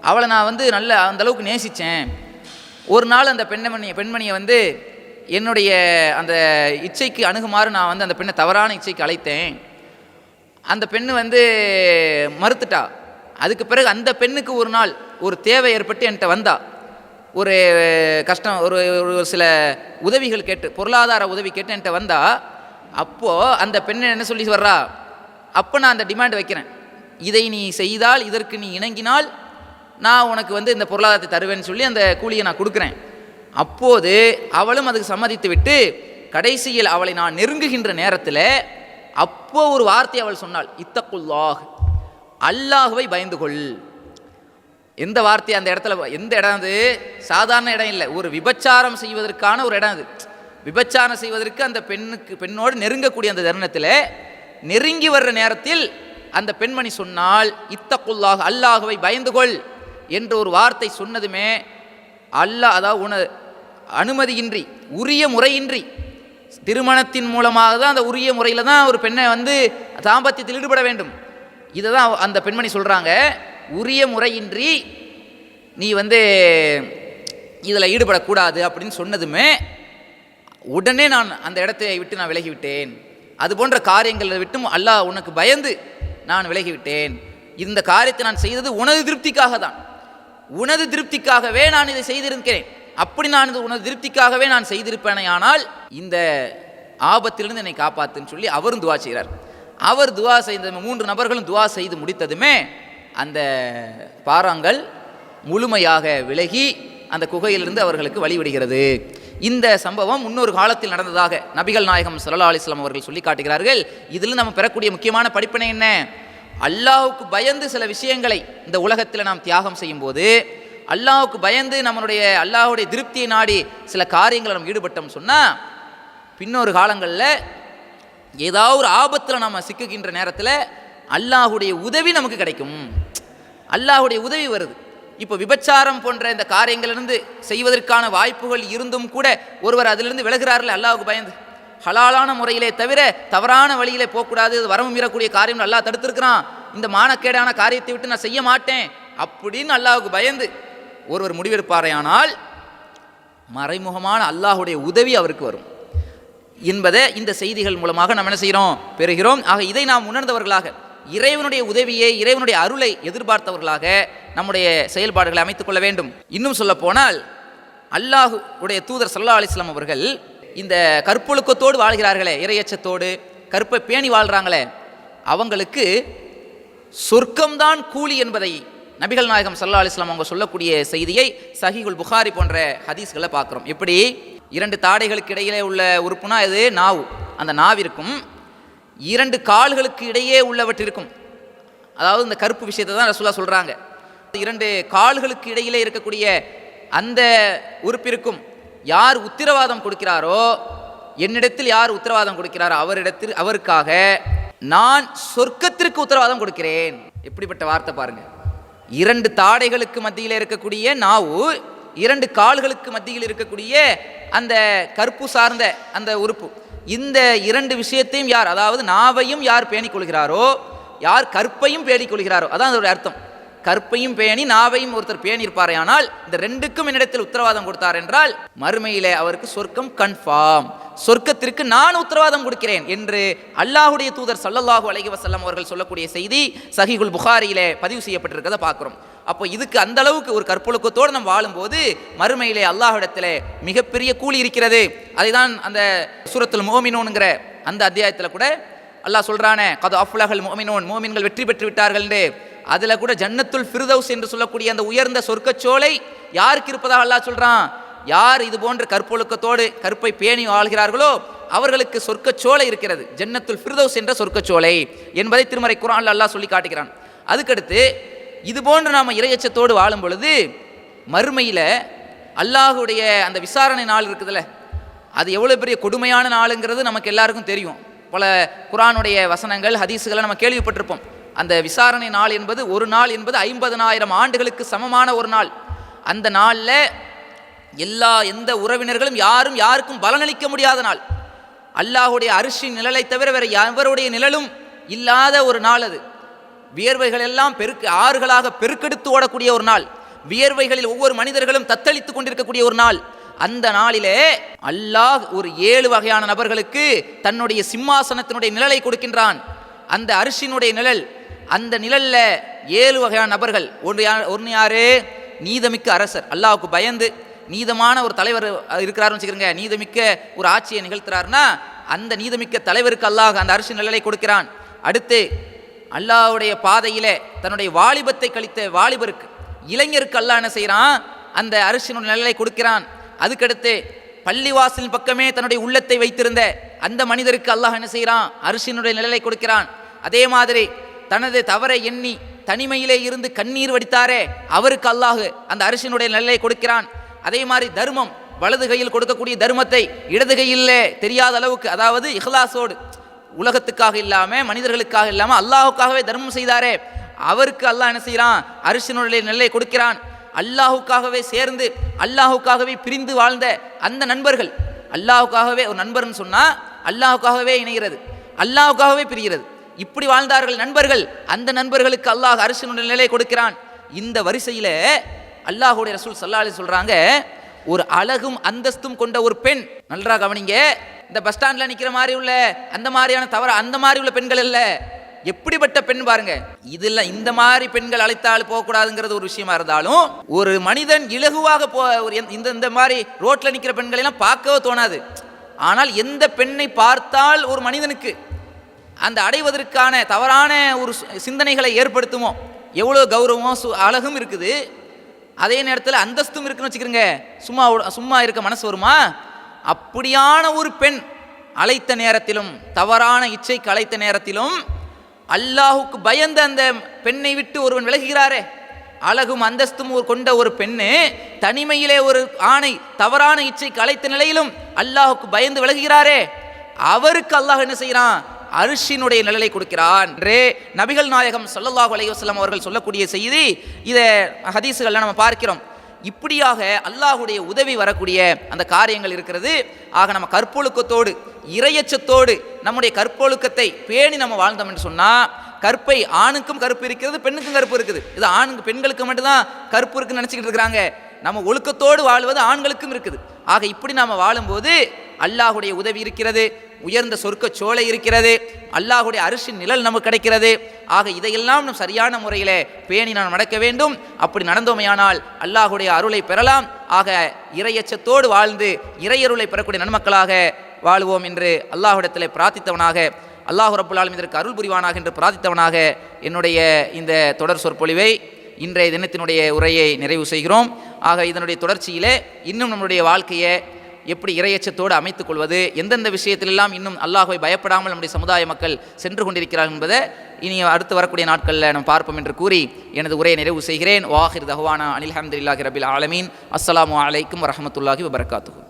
அவளை நான் வந்து நல்ல அந்தளவுக்கு நேசித்தேன். ஒரு நாள் அந்த பெண்மணியை வந்து என்னுடைய அந்த இச்சைக்கு அணுகுமாறு நான் வந்து அந்த பெண்ணை தவறான இச்சைக்கு அழைத்தேன். அந்த பெண்ணு வந்து மறுத்துட்டா. அதுக்கு பிறகு அந்த பெண்ணுக்கு ஒரு நாள் ஒரு தேவை ஏற்பட்டு என்கிட்ட வந்தா, ஒரு கஷ்டம், ஒரு சில உதவிகள் கேட்டு, பொருளாதார உதவி கேட்டு என்கிட்ட வந்தா. அப்போது அந்த பெண்ணை என்ன சொல்லி வர்றா, அப்போ நான் அந்த டிமாண்ட் வைக்கிறேன், இதை நீ செய்தால், இதற்கு நீ இணங்கினால் நான் உனக்கு வந்து இந்த பொருளாதாரத்தை தருவேன்னு சொல்லி அந்த கூலியை நான் கொடுக்குறேன். அப்போது அவளும் அதுக்கு சம்மதித்து விட்டு கடைசியில் அவளை நான் நெருங்குகின்ற நேரத்தில் அப்போ ஒரு வார்த்தை அவள் சொன்னாள், இத்தகுல்லாஹ், அல்லாஹுவை பயந்து கொள். எந்த வார்த்தை அந்த இடத்துல, எந்த இடம் அது சாதாரண இடம் இல்லை, ஒரு விபச்சாரம் செய்வதற்கான ஒரு இடம் அது. விபச்சாரம் செய்வதற்கு அந்த பெண்ணோடு நெருங்கக்கூடிய அந்த தருணத்தில், நெருங்கி வர்ற நேரத்தில் அந்த பெண்மணி சொன்னால், இத்தகுல்லாஹ், அல்லாஹுவை பயந்து கொள் என்ற ஒரு வார்த்தை சொன்னதுமே அதாவது அனுமதியின்றி, உரிய முறையின்றி, திருமணத்தின் மூலமாக தான் அந்த உரிய முறையில் தான் ஒரு பெண்ணை வந்து தாம்பத்தியத்தில் ஈடுபட வேண்டும். இதை தான் அந்த பெண்மணி சொல்கிறாங்க, உரிய முறையின்றி நீ வந்து இதில் ஈடுபடக்கூடாது அப்படின்னு சொன்னதுமே உடனே நான் அந்த இடத்தை விட்டு நான் விலகிவிட்டேன். அது போன்ற காரியங்களை விட்டும் அல்லாஹ் உனக்கு பயந்து நான் விலகிவிட்டேன். இந்த காரியத்தை நான் செய்தது உனது திருப்திக்காக தான், உனது திருப்திக்காகவே நான் இதை செய்திருக்கிறேன். அப்படி நான் இது உனது திருப்திக்காகவே நான் செய்திருப்பேனே, ஆனால் இந்த ஆபத்திலிருந்து என்னை காப்பாற்றுன்னு சொல்லி அவரும் துவா செய்கிறார். அவர் துவா செய்த 3 நபர்களும் துவா செய்து முடித்ததுமே அந்த பாறாங்கல் முழுமையாக விலகி அந்த குகையிலிருந்து அவர்களுக்கு வழிவிடுகிறது. இந்த சம்பவம் முன்னொரு காலத்தில் நடந்ததாக நபிகள் நாயகம் ஸல்லல்லாஹு அலைஹி வஸல்லம் அவர்கள் சொல்லி காட்டுகிறார்கள். இதில் நம்ம பெறக்கூடிய முக்கியமான படிப்பினை என்ன, அல்லாஹ்வுக்கு பயந்து சில விஷயங்களை இந்த உலகத்தில் நாம் தியாகம் செய்யும் போது, அல்லாஹ்வுக்கு பயந்து நம்மளுடைய அல்லாஹ்வுடைய திருப்தியை நாடி சில காரியங்களை நம்ம ஈடுபட்டோம் சொன்னால், பின்னொரு காலங்களில் ஏதாவது ஒரு ஆபத்தில் நம்ம சிக்குகின்ற நேரத்தில் அல்லாஹ்வுடைய உதவி நமக்கு கிடைக்கும். அல்லாஹ்வுடைய உதவி வருது. இப்போ விபச்சாரம் போன்ற இந்த காரியங்களிலிருந்து செய்வதற்கான வாய்ப்புகள் இருந்தும் கூட ஒருவர் அதிலிருந்து விலகிறார்கள் அல்லாஹ்வுக்கு பயந்து. ஹலாலான முறையிலே தவிர தவறான வழியிலே போகக்கூடாது, வரம்பு மீறக்கூடிய காரியம் அல்லாஹ் தடுத்திருக்கிறான், இந்த மானக்கேடான காரியத்தை விட்டு நான் செய்ய மாட்டேன் அப்படின்னு அல்லாஹ்வுக்கு பயந்து ஒருவர் முடிவெடுப்பாரையானால் மறைமுகமான அல்லாஹ்வுடைய உதவி அவருக்கு வரும். என்பதை இந்த செய்திகள் மூலமாக நாம் என்ன செய்கிறோம், பெறுகிறோம். ஆக இதை நாம் உணர்ந்தவர்களாக, இறைவனுடைய உதவியை, இறைவனுடைய அருளை எதிர்பார்த்தவர்களாக நம்முடைய செயல்பாடுகளை அமைத்துக் கொள்ள வேண்டும். இன்னும் சொல்ல போனால் அல்லாஹ்வுடைய தூதர் ஸல்லல்லாஹு அலைஹி வஸல்லம் அவர்கள் இந்த கற்பொழுக்கத்தோடு வாழ்கிறார்களே, இறையச்சத்தோடு கற்பை பேணி வாழ்கிறாங்களே, அவங்களுக்கு சொர்க்கம்தான் கூலி என்பதை நபிகள் நாயகம் ஸல்லல்லாஹு அலைஹி வஸல்லம் அவங்க சொல்லக்கூடிய செய்தியை சஹீஹுல் புகாரி போன்ற ஹதீஸ்களை பார்க்குறோம். எப்படி 2 தாடைகளுக்கு இடையிலே உள்ள உறுப்புனா இது நாவு, அந்த நாவிற்கும் 2 கால்களுக்கு இடையே உள்ளவற்றிற்கும், அதாவது இந்த கருப்பு விஷயத்தை தான் ரசூலுல்லாஹ் சொல்கிறாங்க. 2 கால்களுக்கு இடையிலே இருக்கக்கூடிய அந்த உறுப்பிற்கும் யார் உத்திரவாதம் கொடுக்கிறாரோ, என்னிடத்தில் யார் உத்தரவாதம் கொடுக்கிறாரோ அவருக்காக நான் சொர்க்கத்திற்கு உத்தரவாதம் கொடுக்கிறேன். எப்படிப்பட்ட வார்த்தை பாருங்க. 2 தாடைகளுக்கு மத்தியில் இருக்கக்கூடிய நாவு, 2 கால்களுக்கு மத்தியில் இருக்கக்கூடிய அந்த கற்பு சார்ந்த அந்த உறுப்பு, இந்த 2 விஷயத்தையும் யார், அதாவது நாவையும் யார் பேணிக் கொள்கிறாரோ, யார் கற்பையும் பேணிக் கொள்கிறாரோ, அதான் அதோட அர்த்தம். கற்பையும் பேணி நாவையும் ஒருத்தர் பேணி இருப்பாரே, ஆனால் இந்த 2க்கும் என்னிடத்தில் உத்தரவாதம் கொடுத்தார் என்றால் மறுமையிலே அவருக்கு சொர்க்கம் கன்ஃபார்ம், சொர்க்கத்திற்கு நான் உத்தரவாதம் கொடுக்கிறேன் என்று அல்லாஹ்வுடைய தூதர் ஸல்லல்லாஹு அலைஹி வஸல்லம் அவர்கள் சொல்லக்கூடிய செய்தி சஹீஹுல் புகாரியிலே பதிவு செய்யப்பட்டிருக்கிறத பார்க்கிறோம். அப்போ இதுக்கு அந்த அளவுக்கு ஒரு கற்பொழுக்கத்தோடு நம்ம வாழும்போது மறுமையிலே அல்லாஹ்விடத்திலே மிகப்பெரிய கூலி இருக்கிறது. அதை தான் அந்த சூரத்துல் முஃமினூன்ங்கிற அந்த அத்தியாயத்தில் கூட அல்லாஹ் சொல்றானே, கத் அஃப்லஹல் முஃமினூன், முஃமின்கள் வெற்றி பெற்று விட்டார்கள் என்று. அதில் கூட ஜன்னத்துல் ஃபிர்தௌஸ் என்று சொல்லக்கூடிய அந்த உயர்ந்த சொர்க்கச்சோலை யாருக்கு இருப்பதாக அல்லாஹ் சொல்றான், யார் இது போன்ற கற்பொழுக்கத்தோடு கற்பை பேணி வாழ்கிறார்களோ அவர்களுக்கு சொர்க்கச்சோலை இருக்கிறது, ஜன்னத்துல் ஃபிர்தௌஸ் என்ற சொர்க்கச்சோலை என்பதை திருமறை குர்ஆன்ல அல்லாஹ் சொல்லி காட்டுகிறான். அதுக்கடுத்து இது போன்று நாம் இறையச்சத்தோடு வாழும் பொழுது மறுமையில் அல்லாஹுடைய அந்த விசாரணை நாள் இருக்குதுல்ல, அது எவ்வளோ பெரிய கொடுமையான நாளுங்கிறது நமக்கு எல்லாருக்கும் தெரியும். பல குர்ஆனுடைய வசனங்கள் ஹதீஸுகளை நம்ம கேள்விப்பட்டிருப்போம். அந்த விசாரணை நாள் என்பது, ஒரு நாள் என்பது 50,000 ஆண்டுகளுக்கு சமமான ஒரு நாள். அந்த நாளில் எந்த உறவினர்களும் யாருக்கும் பலனளிக்க முடியாத நாள், அல்லாஹுடைய அரிசின் நிழலை தவிர வேறு எவருடைய நிழலும் இல்லாத ஒரு நாள். அது வியர்வைகள் எல்லாம் ஆறுகளாக பெருக்கெடுத்து ஓடக்கூடிய ஒரு நாள், வியர்வைகளில் ஒவ்வொரு மனிதர்களும் தத்தளித்து கொண்டிருக்கக்கூடிய ஒரு நாள். அந்த நாளிலே அல்லாஹ் ஒரு 7 வகையான நபர்களுக்கு தன்னுடைய சிம்மாசனத்தினுடைய நிழலை கொடுக்கின்றான். அந்த அரிசினுடைய நிழல், அந்த நிழல்ல 7 வகையான நபர்கள். ஒன்று யாரு? நீதமிக்க அரசர், அல்லாஹ்வுக்கு பயந்து நீதமான ஒரு தலைவர் இருக்கிறாருன்னு வச்சுக்கிறங்க, நீதமிக்க ஒரு ஆட்சியை நிகழ்த்துறாருன்னா அந்த நீதமிக்க தலைவருக்கு அல்லாஹ் அந்த அரிசி நிழலை கொடுக்கிறான். அடுத்து அல்லாஹ்வுடைய பாதையிலே தன்னுடைய வாலிபத்தை கழித்த வாலிபருக்கு, இளைஞருக்கு அல்லாஹ் என்ன செய்கிறான், அந்த அரிசினுடைய நிழலை கொடுக்கிறான். அதுக்கடுத்து பள்ளிவாசலின் பக்கமே தன்னுடைய உள்ளத்தை வைத்திருந்த அந்த மனிதருக்கு அல்லாஹ் என்ன செய்கிறான், அரிசினுடைய நிழலை கொடுக்கிறான். அதே மாதிரி தனது தவறை எண்ணி தனிமையிலே இருந்து கண்ணீர் வடித்தாரே அவருக்கு அல்லாஹ் அந்த அரிசினுடைய நிழலை கொடுக்கிறான். அதே மாதிரி தர்மம், வலது கையில் கொடுக்கக்கூடிய தர்மத்தை இடது கையில் தெரியாத அளவுக்கு, அதாவது இஹ்லாஸோடு உலகத்துக்காக இல்லாமல் மனிதர்களுக்காக இல்லாமல் அல்லாஹுக்காகவே தர்மம் செய்தாரே அவருக்கு அல்லாஹ் என்ன செய்கிறான், அரிசினுடைய நிழலை கொடுக்கிறான். அல்லாஹுக்காகவே சேர்ந்து அல்லாஹுக்காகவே பிரிந்து வாழ்ந்த அந்த நண்பர்கள், அல்லாஹுக்காகவே ஒரு நண்பர்னு சொன்னால் அல்லாஹுக்காகவே இணைகிறது, அல்லாஹுக்காகவே பிரிகிறது, இப்படி வாழ்ந்தார்கள் நண்பர்கள். அந்த நண்பர்களுக்கு அல்லாஹ் அரிசினுடைய நிழலை கொடுக்கிறான். இந்த வரிசையில் அல்லாஹுடைய ரசூல் ஸல்லல்லாஹு அலைஹி சொல்றாங்க, ஒரு அழகும் அந்தஸ்தும் கொண்ட ஒரு பெண், நல்லா கவனிங்க, இந்த பஸ் ஸ்டாண்டில் நிற்கிற மாதிரி உள்ள அந்த மாதிரியான தவறு அந்த மாதிரி உள்ள பெண்கள் அல்ல, எப்படிப்பட்ட பெண் பாருங்க. இதில் இந்த மாதிரி பெண்கள் அழைத்தால் போகக்கூடாதுங்கிறது ஒரு விஷயமா இருந்தாலும், ஒரு மனிதன் இலகுவாக இந்த மாதிரி ரோட்ல நிற்கிற பெண்களை எல்லாம் பார்க்கவே தோணாது. ஆனால் எந்த பெண்ணை பார்த்தால் ஒரு மனிதனுக்கு அந்த அடைவதற்கான தவறான ஒரு சிந்தனைகளை ஏற்படுத்துமோ, எவ்வளோ கௌரவம் அழகும் இருக்குது, அதே நேரத்தில் அந்தஸ்தும் இருக்குன்னு வச்சுக்கிறோங்க, சும்மா இருக்க மனசு வருமா? அப்படியான ஒரு பெண் அழைத்த நேரத்திலும், தவறான இச்சைக்கு அழைத்த நேரத்திலும் அல்லாஹுக்கு பயந்த அந்த பெண்ணை விட்டு ஒருவன் விலகுகிறாரே, அழகும் அந்தஸ்தும் கொண்ட ஒரு பெண்ணு தனிமையிலே ஒரு ஆணை தவறான இச்சைக்கு அழைத்த நிலையிலும் அல்லாஹுக்கு பயந்து விலகுகிறாரே அவருக்கு அல்லாஹ் என்ன செய்கிறான், அரிசினுடைய நிழலை கொடுக்கிறான் என்றே நபிகள் நாயகம் ஸல்லல்லாஹு அலைஹி வஸல்லம் அவர்கள் சொல்லக்கூடிய செய்தி. இதை ஹதீஸுகளில் நம்ம பார்க்கிறோம். இப்படியாக அல்லாஹுடைய உதவி வரக்கூடிய அந்த காரியங்கள் இருக்கிறது. ஆக நம்ம கற்பொழுக்கத்தோடு இறையச்சத்தோடு நம்முடைய கற்பொழுக்கத்தை பேணி நம்ம வாழ்ந்தோம் என்று சொன்னால், கற்பை ஆணுக்கும் கற்பு இருக்கிறது, பெண்ணுக்கும் கற்பு இருக்குது. இது ஆணுக்கு பெண்களுக்கு மட்டும்தான் கற்பு இருக்குன்னு நினச்சிக்கிட்டு இருக்கிறாங்க. நம்ம ஒழுக்கத்தோடு வாழ்வது ஆண்களுக்கும் இருக்குது. ஆக இப்படி நாம் வாழும்போது அல்லாஹுடைய உதவி இருக்கிறது, உயர்ந்த சொர்க்க சோலை இருக்கிறது, அல்லாஹுடைய அரிசின் நிழல் நமக்கு கிடைக்கிறது. ஆக இதையெல்லாம் நம் சரியான முறையிலே பேணி நாம் நடக்க வேண்டும். அப்படி நடந்தோமையானால் அல்லாஹுடைய அருளை பெறலாம். ஆக இறையச்சத்தோடு வாழ்ந்து இறையருளை பெறக்கூடிய நன்மக்களாக வாழுவோம் என்று அல்லாஹ்விடத்திலே பிரார்த்தித்தவனாக, அல்லாஹ் ரப்புல் ஆலமீன் இதற்கு அருள் புரிவானாக என்று பிரார்த்தித்தவனாக என்னுடைய இந்த தொடர் சொற்பொழிவை, இன்றைய தினத்தினுடைய உரையை நிறைவு செய்கிறோம். ஆக இதனுடைய தொடர்ச்சியிலே இன்னும் நம்முடைய வாழ்க்கையை எப்படி இறையச்சத்தோடு அமைத்துக் கொள்வது, எந்தெந்த விஷயத்திலெல்லாம் இன்னும் அல்லாஹ்வை பயப்படாமல் நம்முடைய சமுதாய மக்கள் சென்று கொண்டிருக்கிறார்கள் என்பதை இனி அடுத்து வரக்கூடிய நாட்களில் நாம் பார்ப்போம் என்று கூறி எனது உரையை நிறைவு செய்கிறேன். வாஹிர் தஹ்வானா அனில் ஹம்துலில்லாஹி ரபில் ஆலமீன். அஸ்ஸலாமு அலைக்கும் வரஹ்மத்துல்லாஹி வபரகாத்துஹு.